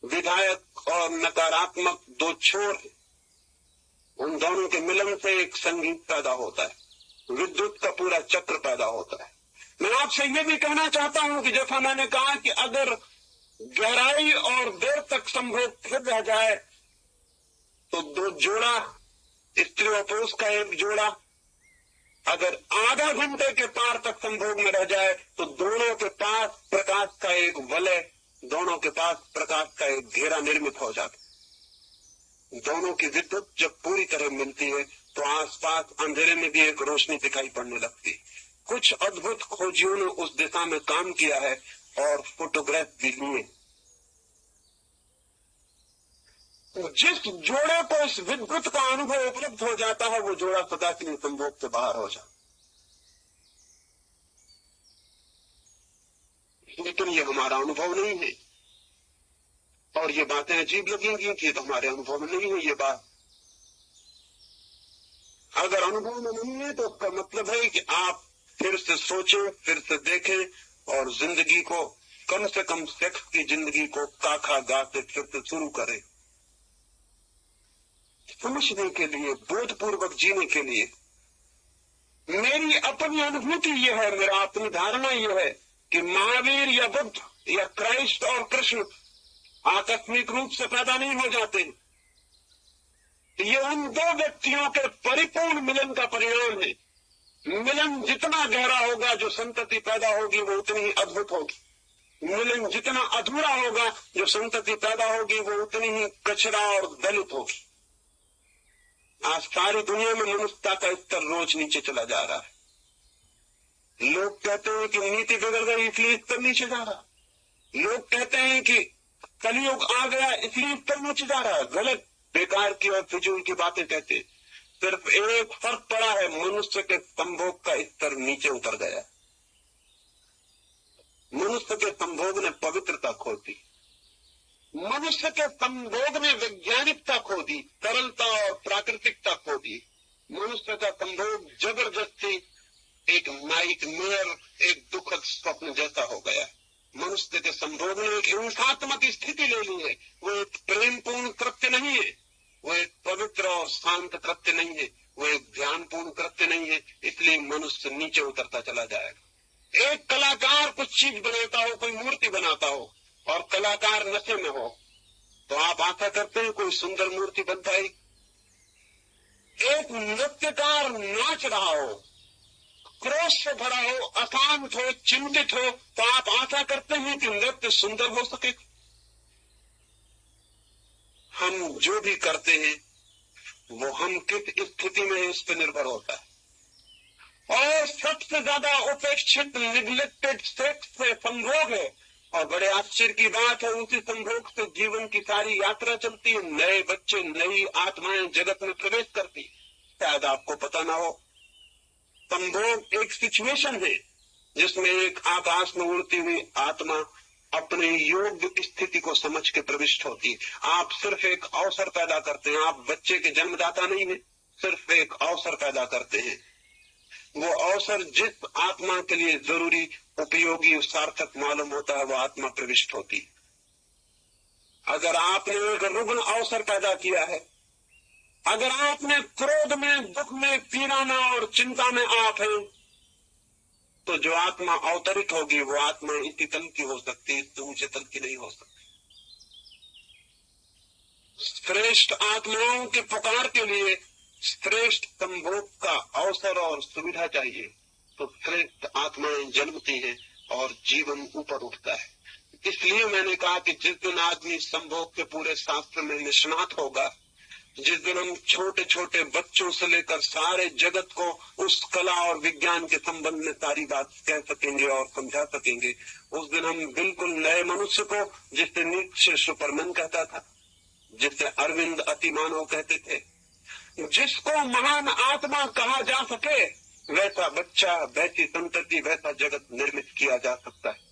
A: विधायक और नकारात्मक दो छोर हैं। उन दोनों के मिलन से एक संगीत पैदा होता है, विद्युत का पूरा चक्र पैदा होता है। मैं आपसे ये भी कहना चाहता हूं कि जैसा मैंने कहा कि अगर गहराई और देर तक संभोग फिर रह जाए तो दो जोड़ा, स्त्री और पुरुष का एक जोड़ा, अगर आधा घंटे के पार तक संभोग में रह जाए तो दोनों के पास प्रकाश का एक वलय, दोनों के पास प्रकाश का एक घेरा निर्मित हो जाता। दोनों की विद्युत जब पूरी तरह मिलती है तो आसपास अंधेरे में भी एक रोशनी दिखाई पड़ने लगती है। कुछ अद्भुत खोजियों ने उस दिशा में काम किया है और फोटोग्राफ भी लिए। जिस जोड़े को इस विद्युत का अनुभव उपलब्ध हो जाता है वो जोड़ा सदा के लिए संभोग से बाहर हो जाता। लेकिन ये हमारा अनुभव नहीं है और ये बातें अजीब लगेंगी कि तो हमारे अनुभव में नहीं है ये बात। अगर अनुभव में नहीं है तो उसका मतलब है कि आप फिर से सोचें, फिर से देखें और जिंदगी को, कम से कम सेक्स की जिंदगी को काखा गा से फिर से शुरू करें, समझने के लिए, बोधपूर्वक जीने के लिए। मेरी अपनी अनुभूति यह है, मेरा अपनी धारणा यह है कि महावीर या बुद्ध या क्राइस्ट और कृष्ण आकस्मिक रूप से पैदा नहीं हो जाते। ये उन दो व्यक्तियों के परिपूर्ण मिलन का परिणाम है। मिलन जितना गहरा होगा, जो संतति पैदा होगी वो उतनी ही अद्भुत होगी। मिलन जितना अधूरा होगा, जो संतति पैदा होगी वो उतनी ही कचरा और दलित होगी। आज सारी दुनिया में मनुष्यता का स्तर रोज नीचे चला जा रहा है। लोग कहते हैं कि नीति बिगड़ गई इसलिए स्तर नीचे जा रहा। लोग कहते हैं कि कलयुग आ गया इसलिए स्तर नीचे जा रहा है। गलत, बेकार की और फिजूल की बातें कहते। सिर्फ एक फर्क पड़ा है, मनुष्य के संभोग का स्तर नीचे उतर गया। मनुष्य के संभोग ने पवित्रता खो दी, मनुष्य के संभोग ने वैज्ञानिकता खो दी, सरलता और प्राकृतिकता खो दी। मनुष्य का संभोग जबरदस्ती एक नाइटमेयर, एक दुखद स्वप्न जैसा हो गया। मनुष्य के संभोग ने एक हिंसात्मक स्थिति ले ली है। वो एक प्रेमपूर्ण कृत्य नहीं है, वो एक पवित्र और शांत कृत्य नहीं है, वो एक ध्यानपूर्ण कृत्य नहीं है। इसलिए मनुष्य नीचे उतरता चला जाएगा। एक कलाकार कुछ चीज बनाता हो, कोई मूर्ति बनाता हो और कलाकार नशे में हो तो आप आशा करते हैं कोई सुंदर मूर्ति बन पाएगी। एक नृत्यकार नाच रहा हो, क्रोध से भरा हो, अशांत हो, चिंतित हो तो आप आशा करते हैं कि नृत्य सुंदर हो सके। हम जो भी करते हैं वो हम किस स्थिति में इस पर निर्भर होता है। और सबसे ज्यादा उपेक्षित, निग्लेक्टेड सेक्स से संभोग है। और बड़े आश्चर्य की बात है, उसी संभोग से जीवन की सारी यात्रा चलती है। नए बच्चे, नई आत्माएं जगत में प्रवेश करती। शायद आपको पता ना हो, संभोग एक सिचुएशन है जिसमें एक आकाश में उड़ती हुई आत्मा अपने योग्य स्थिति को समझ के प्रविष्ट होती है। आप सिर्फ एक अवसर पैदा करते हैं। आप बच्चे के जन्मदाता नहीं है, सिर्फ एक अवसर पैदा करते हैं। वो अवसर जिस आत्मा के लिए जरूरी, उपयोगी, सार्थक मालूम होता है वो आत्मा प्रविष्ट होती है। अगर आपने एक रुग्ण अवसर पैदा किया है, अगर आपने क्रोध में, दुख में, पीड़ा में और चिंता में आप हैं, तो जो आत्मा अवतरित होगी वो आत्मा इसी तल की हो सकती है, इससे ऊंचे तल की नहीं हो सकती। श्रेष्ठ आत्माओं के पुकार के लिए श्रेष्ठ संभोग का अवसर और सुविधा चाहिए, तो श्रेष्ठ आत्माएं जन्मती हैं और जीवन ऊपर उठता है। इसलिए मैंने कहा कि जिस दिन आदमी संभोग के पूरे शास्त्र में निष्णात होगा, जिस दिन हम छोटे छोटे बच्चों से लेकर सारे जगत को उस कला और विज्ञान के संबंध में सारी बात कह सकेंगे और समझा सकेंगे, उस दिन हम बिल्कुल नए मनुष्य को, जिसे नीचे सुपरमैन कहता था, जिसे अरविंद अतिमानव कहते थे, जिसको महान आत्मा कहा जा सके, वैसा बच्चा, वैसी संतति, वैसा जगत निर्मित किया जा सकता है।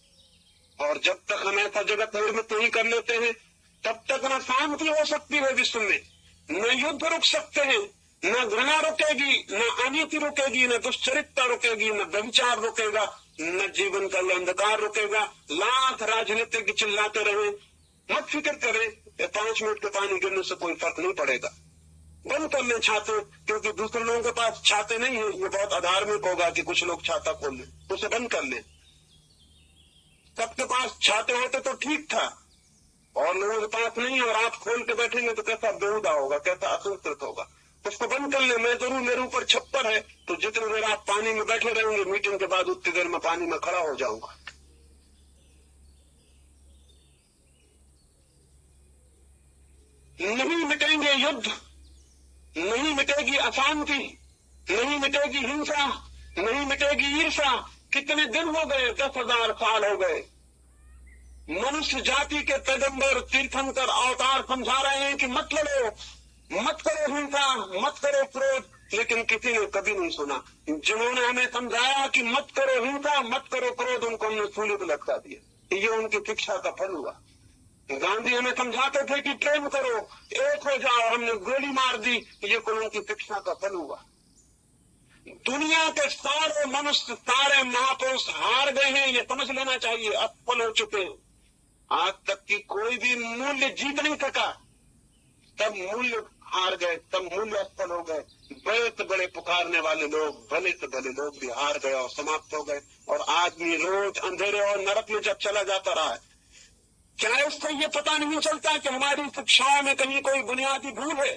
A: और जब तक हम ऐसा जगत निर्मित नहीं कर लेते हैं, तब तक न शांति हो सकती है विश्व में, न युद्ध रुक सकते हैं, न घृणा रुकेगी, न अनीति रुकेगी, न दुश्चरित्रता रुकेगी, न व्यभिचार रुकेगा, न जीवन का अंधकार रुकेगा। लाख राजनीतिक चिल्लाते रहे, मत फिक्र करें, 5 मिनट के पानी गिरने से कोई फर्क नहीं पड़ेगा। बंद कर ले छाते, क्योंकि दूसरे लोगों के पास छाते नहीं है। ये बहुत अधार्मिक होगा कि कुछ लोग छाता खोल ले, उसे बंद कर ले। सबके पास छाते होते तो ठीक था, और लोगों के पास नहीं, और आप खोल के बैठेंगे तो कैसा बेहुदा होगा, कैसा असंस्कृत होगा। उसको बंद कर ले। मैं जरूर, मेरे ऊपर छप्पर है, तो जितनी देर आप पानी में बैठे रहेंगे, मीटिंग के बाद उतनी देर में पानी में खड़ा हो जाऊंगा। नहीं मिटेंगे युद्ध, नहीं मिटेगी अशांति, नहीं मिटेगी हिंसा, नहीं मिटेगी ईर्षा। कितने दिन हो गए, 10,000 साल हो गए। मनुष्य जाति के पैगंबर तीर्थंकर अवतार समझा रहे हैं कि मत लड़ो, मत करो हिंसा, मत करो क्रोध, लेकिन किसी ने कभी नहीं सुना। जिन्होंने हमें समझाया कि मत करो हिंसा, मत करो क्रोध, उनको हमने सूली पर लटका दिया। ये उनकी शिक्षा का फल हुआ। गांधी हमें समझाते थे कि प्रेम करो, एक हो जाओ, हमने गोली मार दी। ये कुलों की शिक्षा का फल हुआ। दुनिया के सारे मनुष्य, सारे महापुरुष हार गए हैं, ये समझ लेना चाहिए, असफल हो चुके हैं। आज तक की कोई भी मूल्य जीत नहीं सका, तब मूल्य हार गए, तब मूल्य असफल हो गए। बड़े से बड़े पुकारने वाले लोग, भले से भले लोग भी हार गए और समाप्त हो गए। और आदमी रोज अंधेरे और नरक में जब चला जाता रहा है, क्या उसको ये पता नहीं चलता कि हमारी शिक्षाओं में कहीं कोई बुनियादी भूल है?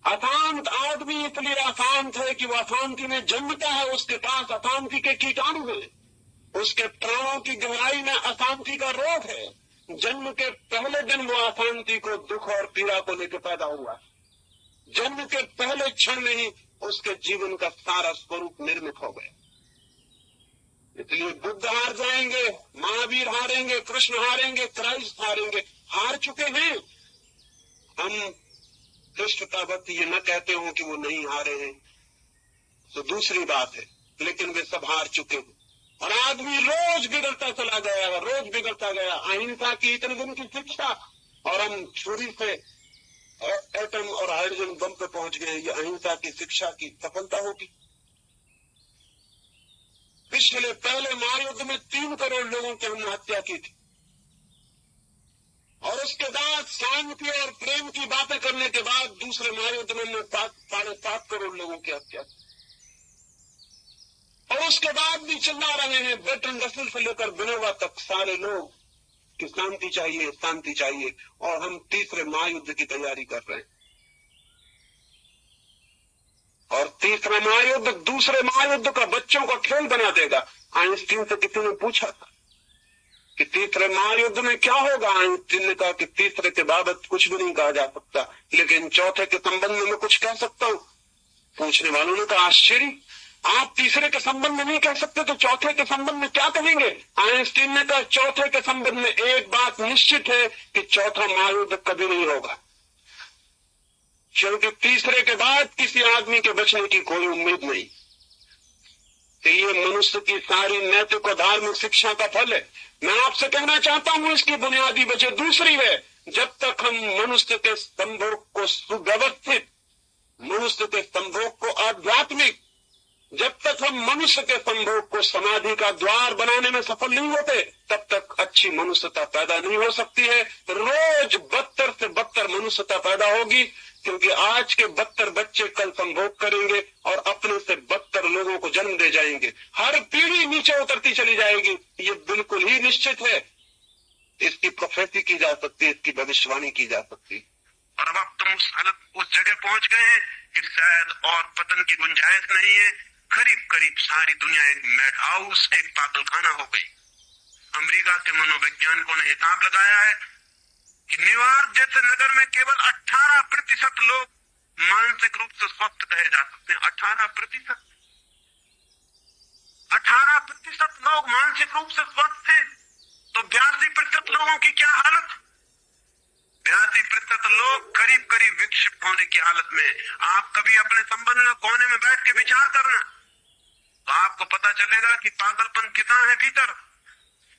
A: अशांत आदमी इसलिए अशांत है कि वो अशांति में जन्मता है, उसके पास अशांति के कीटाणु है, उसके प्राणों की गहराई में अशांति का रोग है। जन्म के पहले दिन वो अशांति को, दुख और पीड़ा को लेकर पैदा हुआ। जन्म के पहले क्षण में ही उसके जीवन का सारा स्वरूप निर्मित हो गया। इसलिए बुद्ध हार जाएंगे, महावीर हारेंगे, कृष्ण हारेंगे, क्राइस्ट हारेंगे, हार चुके हैं। हम धृष्टतावत ये न कहते हो कि वो नहीं हारे हैं, तो दूसरी बात है, लेकिन वे सब हार चुके हैं। और आदमी रोज बिगड़ता चला गया, रोज बिगड़ता गया। अहिंसा की इतने दिन की शिक्षा, और हम छुरी से एटम और हाइड्रोजन बम पे पहुंच गए। ये अहिंसा की शिक्षा की सफलता होगी। पिछले पहले महायुद्ध में 3 करोड़ लोगों की हमने हत्या की थी, और उसके बाद शांति और प्रेम की बातें करने के बाद दूसरे महायुद्ध में हमने 7.5 करोड़ लोगों की हत्या की। और उसके बाद भी चिल्ला रहे हैं, बर्ट्रैंड रसेल से लेकर विनोबा तक सारे लोग कि शांति चाहिए, शांति चाहिए। और हम तीसरे महायुद्ध की तैयारी कर रहे हैं। और तीसरा महायुद्ध दूसरे महायुद्ध का बच्चों का खेल बना देगा। आइंस्टीन से किसी ने पूछा था कि तीसरे महायुद्ध में क्या होगा। आइंस्टीन ने कहा कि तीसरे के बाबत कुछ भी नहीं कहा जा सकता, लेकिन चौथे के संबंध में मैं कुछ कह सकता हूँ। पूछने वालों ने कहा, आश्चर्य, आप तीसरे के संबंध में नहीं कह सकते तो चौथे के संबंध में क्या कहेंगे? आइंस्टीन ने कहा, चौथे के संबंध में एक बात निश्चित है कि चौथा महायुद्ध कभी नहीं होगा, क्योंकि तीसरे के बाद किसी आदमी के बचने की कोई उम्मीद नहीं। तो ये मनुष्य की सारी नैतिक और धार्मिक शिक्षा का फल है। मैं आपसे कहना चाहता हूं, इसकी बुनियादी वजह दूसरी है। जब तक हम मनुष्य के संभोग को सुव्यवस्थित, मनुष्य के संभोग को आध्यात्मिक, जब तक हम मनुष्य के संभोग को समाधि का द्वार बनाने में सफल नहीं होते, तब तक अच्छी मनुष्यता पैदा नहीं हो सकती है। रोज बदतर से बदतर मनुष्यता पैदा होगी, क्योंकि आज के 72 बच्चे कल संभोग करेंगे और अपने से बदतर लोगों को जन्म दे जाएंगे। हर पीढ़ी नीचे उतरती चली जाएगी, ये बिल्कुल ही निश्चित है। इसकी प्रोफेसी की जा सकती है, इसकी भविष्यवाणी की जा सकती है। और अब तुम उस जगह पहुंच गए हैं कि शायद और पतन की गुंजाइश नहीं है। करीब करीब सारी दुनिया एक मैड हाउस, एक पागलखाना हो गई। अमेरिका के मनोवैज्ञानिकों ने हिसाब लगाया है कि न्यूयॉर्क जैसे नगर में केवल 18% लोग मानसिक रूप से स्वस्थ कहे जा सकते हैं। 18%, 18% लोग मानसिक रूप से स्वस्थ हैं, तो 82% लोगों की क्या हालत? 82% लोग करीब करीब विक्षिप्त होने की हालत में। आप कभी अपने संबंध में कोने में बैठ के विचार करना, तो आपको पता चलेगा कि पागलपन कितना है भीतर।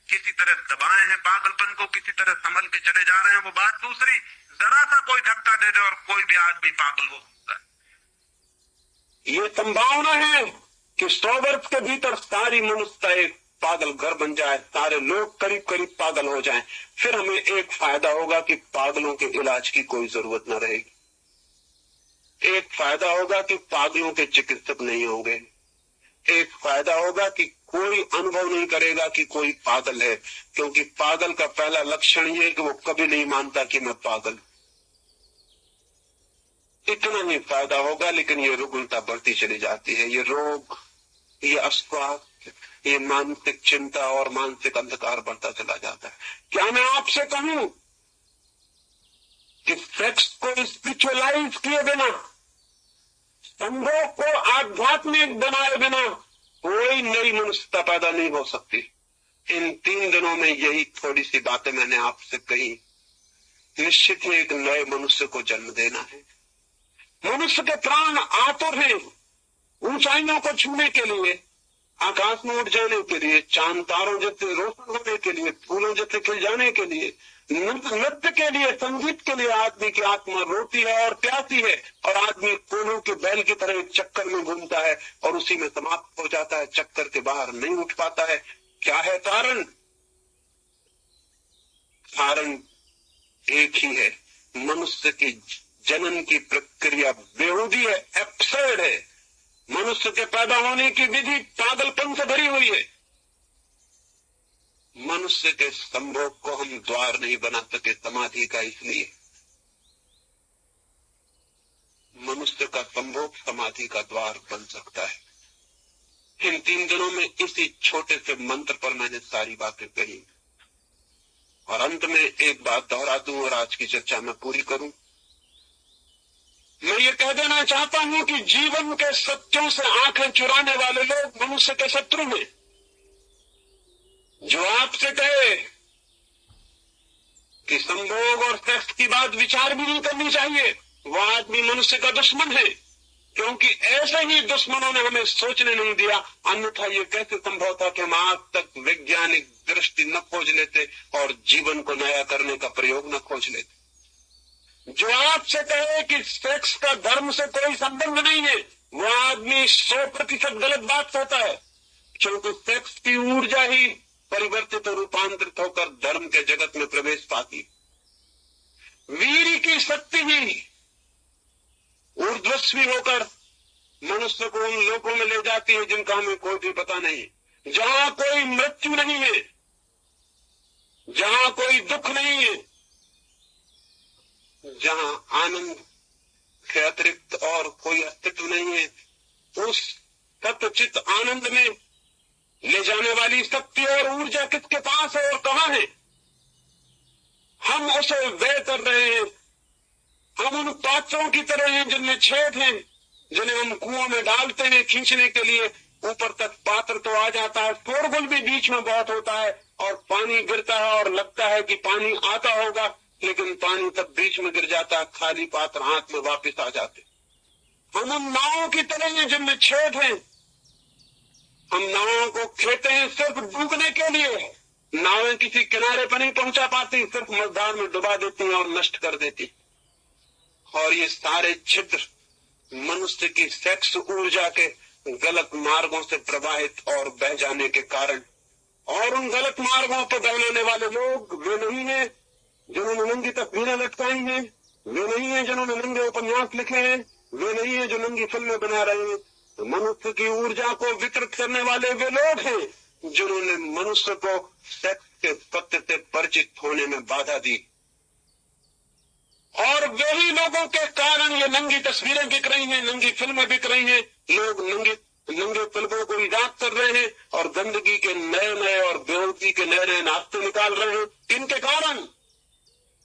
A: किसी तरह दबाए हैं पागलपन को, किसी तरह संभल के चले जा रहे हैं। वो बात दूसरी, जरा सा कोई धक्का दे दे और कोई भी आदमी पागल हो सकता ये संभावना है कि 100 वर्ष के भीतर सारी मनुष्यता एक पागल घर बन जाए, सारे लोग करीब करीब पागल हो जाएं। फिर हमें एक फायदा होगा कि पागलों के इलाज की कोई जरूरत न रहेगी। एक फायदा होगा कि पागलों के चिकित्सक नहीं होंगे। एक फायदा होगा कि कोई अनुभव नहीं करेगा कि कोई पागल है, क्योंकि पागल का पहला लक्षण ये है कि वो कभी नहीं मानता कि मैं पागल। इतना ही फायदा होगा, लेकिन ये रुग्णता बढ़ती चली जाती है। ये रोग, ये अस्वास्थ्य, ये मानसिक चिंता और मानसिक अंधकार बढ़ता चला जाता है। क्या मैं आपसे कहूं कि सेक्स को स्पिरिचुअलाइज किए बिना, संभोग को आध्यात्मिक बनाए बिना कोई नई मनुष्यता पैदा नहीं हो सकती। इन 3 दिनों में यही थोड़ी सी बातें मैंने आपसे कही। निश्चित ही एक नए मनुष्य को जन्म देना है। मनुष्य के प्राण आतुर हैं ऊंचाइयों को छूने के लिए, आकाश में उड़ जाने के लिए, चांद तारों जैसे रोशन होने के लिए, फूलों जैसे खिल जाने के लिए, नृत्य के लिए, संगीत के लिए। आदमी की आत्मा रोती है और प्यासी है, और आदमी कोनों के बैल की तरह एक चक्कर में घूमता है और उसी में समाप्त हो जाता है, चक्कर के बाहर नहीं उठ पाता है। क्या है कारण? कारण एक ही है, मनुष्य की जनन की प्रक्रिया बेहूदी है, एब्सर्ड है। मनुष्य के पैदा होने की विधि पागलपन से भरी हुई है। मनुष्य के संभोग को हम द्वार नहीं बना सके समाधि का, इसलिए मनुष्य का संभोग समाधि का द्वार बन सकता है। इन 3 दिनों में इसी छोटे से मंत्र पर मैंने सारी बातें कही, और अंत में एक बात दोहरा दूं और आज की चर्चा मैं पूरी करूं। मैं ये कह देना चाहता हूं कि जीवन के सत्यों से आंखें चुराने वाले लोग मनुष्य के शत्रु हैं। जो आपसे कहे कि संभोग और सेक्स की बात विचार भी नहीं करनी चाहिए, वो आदमी मनुष्य का दुश्मन है, क्योंकि ऐसे ही दुश्मनों ने हमें सोचने नहीं दिया। अन्यथा ये कैसे संभव था कि हम आज तक वैज्ञानिक दृष्टि न खोज लेते और जीवन को नया करने का प्रयोग न खोज लेते। जो आपसे कहे कि सेक्स का धर्म से कोई संबंध नहीं है, वो आदमी 100% गलत बात कहता है, क्योंकि सेक्स की ऊर्जा ही परिवर्तित और रूपांतरित होकर धर्म के जगत में प्रवेश पाती। वीर की शक्ति ही ऊर्ध्वस्वी होकर मनुष्य को उन लोकों में ले जाती है जिनका हमें कोई भी पता नहीं, जहां कोई मृत्यु नहीं है, जहां कोई दुख नहीं है, जहां आनंद के अतिरिक्त और कोई अस्तित्व नहीं है। उस तत्वचित आनंद में ले जाने वाली शक्ति और ऊर्जा किसके पास है और कहां है? हम उसे व्यय कर रहे हैं। हम उन पात्रों की तरह हैं जिनमें छेद हैं, जिन्हें हम कुओं में डालते हैं खींचने के लिए। ऊपर तक पात्र तो आ जाता है, शोरगुल भी बीच में बहुत होता है, और पानी गिरता है और लगता है कि पानी आता होगा, लेकिन पानी तब बीच में गिर जाता है, खाली पात्र हाथ में वापस आ जाते। हम उन नावों की तरह हैं जिनमें छेद हैं। हम नावों को खेते हैं सिर्फ डूबने के लिए। नावें किसी किनारे पर नहीं पहुंचा पाती, सिर्फ मझधार में डुबा देती हैं और नष्ट कर देती। और ये सारे छिद्र मनुष्य की सेक्स ऊर्जा के गलत मार्गों से प्रवाहित और बह जाने के कारण, और उन गलत मार्गों पर बहलाने वाले लोग वे नहीं है जिन्होंने नंगी तस्वीरें लटकाई हैं, वे नहीं है जिन्होंने नंगे उपन्यास लिखे हैं, वे नहीं है जो नंगी फिल्में बना रहे हैं। तो मनुष्य की ऊर्जा को वितरित करने वाले वे लोग हैं जिन्होंने मनुष्य को सेक्स के सत्य से परिचित होने में बाधा दी। और वही लोगों के कारण ये नंगी तस्वीरें बिक रही हैं, नंगी फिल्में बिक रही हैं। लोग नंगे फिल्मों को ईजाद कर रहे हैं और गंदगी के नए नए और बेहूदी के नए नए नाश्ते निकाल रहे हैं। इनके कारण,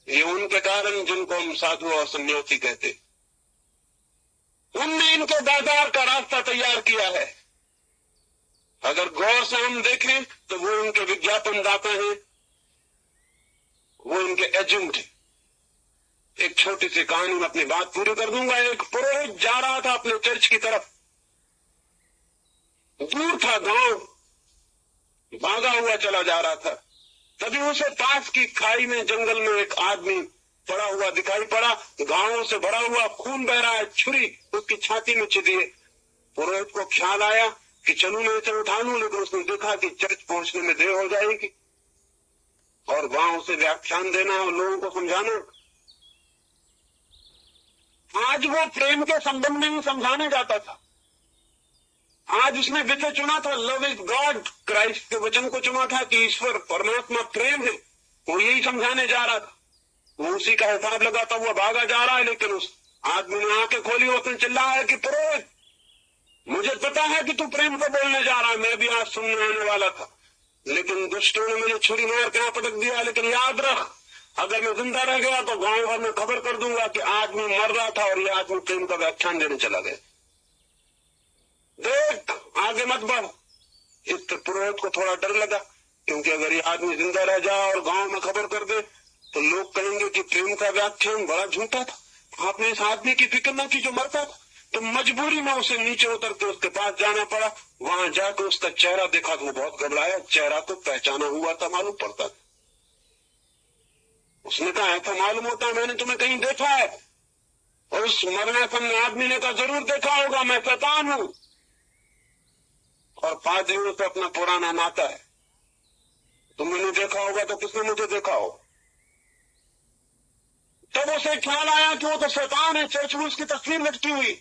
A: ये उनके कारण जिनको हम साधु और सन्यासी कहते, उनने इनके बाजार का रास्ता तैयार किया है। अगर गौर से हम देखें तो वो उनके विज्ञापन दाता हैं, वो इनके एजेंट हैं। एक छोटी सी कहानी में अपनी बात पूरी कर दूंगा। एक पुरोहित जा रहा था अपने चर्च की तरफ। दूर था गांव, भागा हुआ चला जा रहा था। तभी उसे पास की खाई में, जंगल में एक आदमी पड़ा हुआ दिखाई पड़ा। घावों से भरा हुआ, खून बह रहा है, छुरी उसकी छाती में छिदी है। पुरोहित को ख्याल आया कि चलूं मैं इसे उठा लूं, लेकिन उसने देखा कि चर्च पहुंचने में देर हो जाएगी और वहां उसे व्याख्यान देना और लोगों को समझाना। आज वो प्रेम के संबंध में ही समझाने जाता था। आज उसने विषय चुना था लव इज गॉड, क्राइस्ट के वचन को चुना था कि ईश्वर परमात्मा प्रेम है। वो यही समझाने जा रहा था। वो उसी का हिसाब लगाता हुआ भागा जा रहा है, लेकिन उस आदमी ने आंखें खोली, उसने चिल्लाया है कि पुरोहित, मुझे पता है कि तू प्रेम को बोलने जा रहा है, मैं भी आज सुनने आने वाला था, लेकिन दुष्टों ने मुझे छुरी मार के यहाँ पटक दिया। लेकिन याद रख, अगर मैं जिंदा रह गया तो गांव भर में खबर कर दूंगा कि आदमी मर रहा था और ये आदमी प्रेम का व्याख्यान देने चला गया। देख, आगे मत बढ़। इस पुरोहित को थोड़ा डर लगा, क्योंकि अगर ये आदमी जिंदा रह जाए और गांव में खबर कर दे तो लोग कहेंगे कि प्रेम का व्याख्यान बड़ा झूठा था, आपने इस आदमी की फिक्र न की जो मरता था। तो मजबूरी में उसे नीचे उतर के उसके पास जाना पड़ा। वहां जाकर उसका चेहरा देखा तो वो बहुत घबराया। चेहरा तो पहचाना हुआ था, मालूम पड़ता था। उसने कहा, ऐसा मालूम होता है मैंने तुम्हें कहीं देखा है। और उस मरने सन्न आदमी ने कहा, जरूर देखा होगा, मैं शैतान हूं और पादरियों से अपना पुराना नाता है। तुमने नहीं देखा होगा तो किसने मुझे देखा हो। तब उसे ख्याल आया कि वो तो शैतान है, चर्च में उसकी तस्वीर लटकी हुई।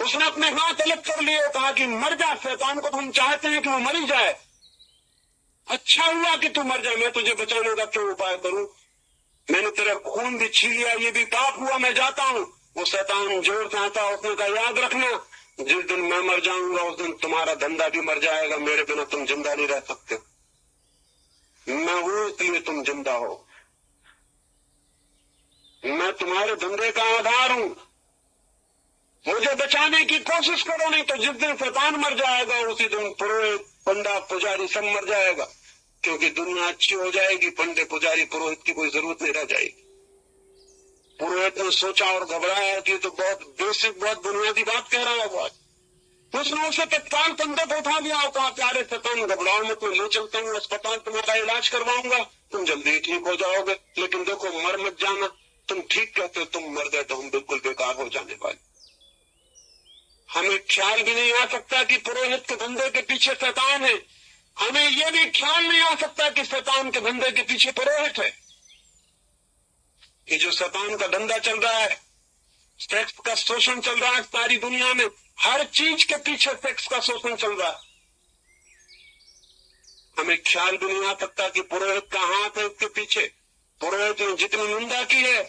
A: उसने अपने हाथ अलग कर लिए, कहा कि मर जा, शैतान को तो हम चाहते हैं कि वो मर ही जाए। अच्छा हुआ कि तू मर जाए, मैं तुझे बचाने का क्यों उपाय करूं। मैंने तेरा खून भी छीन लिया, ये भी पाप हुआ, मैं जाता हूं। वो शैतान जोर से आता, उसने कहा, याद रखना, जिस दिन मैं मर जाऊंगा उस दिन तुम्हारा धंधा भी मर जाएगा, मेरे बिना तुम जिंदा नहीं रह सकते। मैं हूं इसलिए तुम जिंदा हो, मैं तुम्हारे धंधे का आधार हूं। मुझे बचाने की कोशिश करो, नहीं तो जिस दिन शैतान मर जाएगा उसी दिन पुरोहित, पंडा, पुजारी सब मर जाएगा, क्योंकि दुनिया अच्छी हो जाएगी। पंडे, पुजारी, पुरोहित की कोई जरूरत नहीं रह जाएगी। पुरोहित ने सोचा और घबराया कि तो बहुत बेसिक, बहुत बुनियादी बात कह रहा है वो। उसने उसे तत्काल कंधे पर उठा लिया और कहा, प्यारे शैतान, घबराओ मत, मैं ले चलता हूँ अस्पताल, तुम्हारा इलाज करवाऊंगा, तुम जल्दी ठीक हो जाओगे। लेकिन देखो, मर मत जाना। तुम ठीक कहते हो, तुम मर गए तो हम बिल्कुल बेकार हो जाने वाले। हमें ख्याल भी नहीं आ सकता कि पुरोहित के धंधे के पीछे शैतान है। हमें यह भी ख्याल नहीं आ सकता कि शैतान के धंधे के पीछे पुरोहित है। कि जो शैतान का धंधा चल रहा है, सेक्स का शोषण चल रहा है सारी दुनिया में, हर चीज के पीछे सेक्स का शोषण चल रहा है। हमें ख्याल भी नहीं आ सकता कि पुरोहित का हाथ है उसके पीछे। पुरोहित ने जितनी निंदा की है,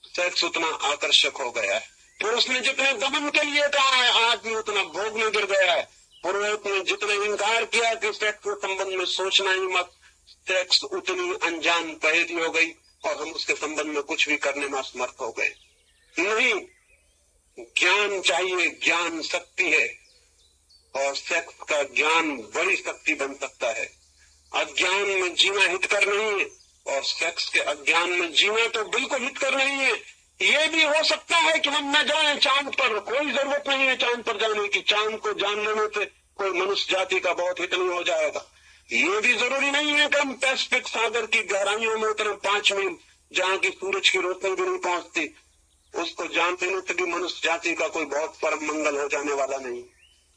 A: सेक्स उतना आकर्षक हो गया है। पुरुष ने जितने दमन के लिए कहा है, आदमी उतना भोग में गिर गया है। पुरोहित ने जितने इनकार किया कि सेक्स के संबंध में सोचना ही मत, सेक्स उतनी अनजान पहेली हो गई और हम उसके संबंध में कुछ भी करने में असमर्थ हो गए। नहीं, ज्ञान चाहिए, ज्ञान शक्ति है और सेक्स का ज्ञान बड़ी शक्ति बन सकता है। अज्ञान में जीना हितकर नहीं है और सेक्स के अज्ञान में जीना तो बिल्कुल हितकर नहीं है। ये भी हो सकता है कि हम न जाएं चांद पर, कोई जरूरत नहीं है चांद पर जाने की। चांद को जान लेने से कोई मनुष्य जाति का बहुत हित नहीं हो जाएगा। ये भी जरूरी नहीं है कि हम पैसिफिक सागर की गहराइयों में उतरे 5 मील, जहाँ की सूरज की रोशनी भी नहीं पहुंचती। उसको जान लेने से भी मनुष्य जाति का कोई बहुत परम मंगल हो जाने वाला नहीं।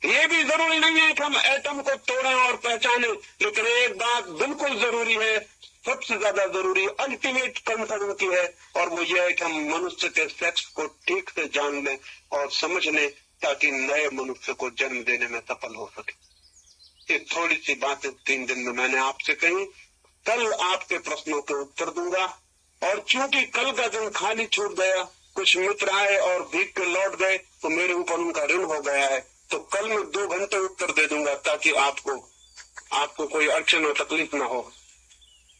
A: ये भी जरूरी नहीं है कि हम एटम को तोड़ें और पहचानें, लेकिन एक बात बिल्कुल जरूरी है, सबसे ज्यादा जरूरी, अल्टीमेट कंसर्न की है, और वो ये है कि हम मनुष्य के सेक्स को ठीक से जान लें और समझ लें, ताकि नए मनुष्य को जन्म देने में सफल हो सके। ये थोड़ी सी बातें 3 दिन में मैंने आपसे कही। कल आपके प्रश्नों के उत्तर दूंगा, और चूंकि कल का दिन खाली छूट गया, कुछ मित्र आए और भीग के लौट गए, तो मेरे ऊपर उनका ऋण हो गया है। तो कल मैं 2 घंटे उत्तर दे दूंगा, ताकि आपको कोई अड़चन और तकलीफ ना हो।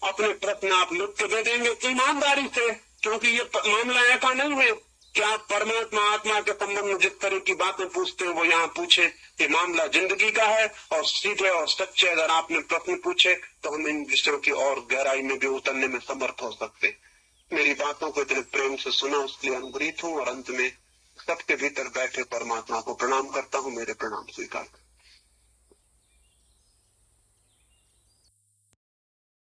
A: अपने प्रश्न आप लिख के दे देंगे ईमानदारी से, क्योंकि ये मामला ऐसा नहीं है कि आप परमात्मा आत्मा के संबंध में जिस तरह की बातें पूछते हैं वो यहाँ पूछे। ये मामला जिंदगी का है, और सीधे और सच्चे अगर आपने प्रश्न पूछे तो हम इन विषयों की और गहराई में भी उतरने में समर्थ हो सकते। मेरी बातों को इतने प्रेम से सुना उसके लिए अनुग्रहित हूँ, और अंत में सबके भीतर बैठे परमात्मा को प्रणाम करता हूँ। मेरे प्रणाम स्वीकार।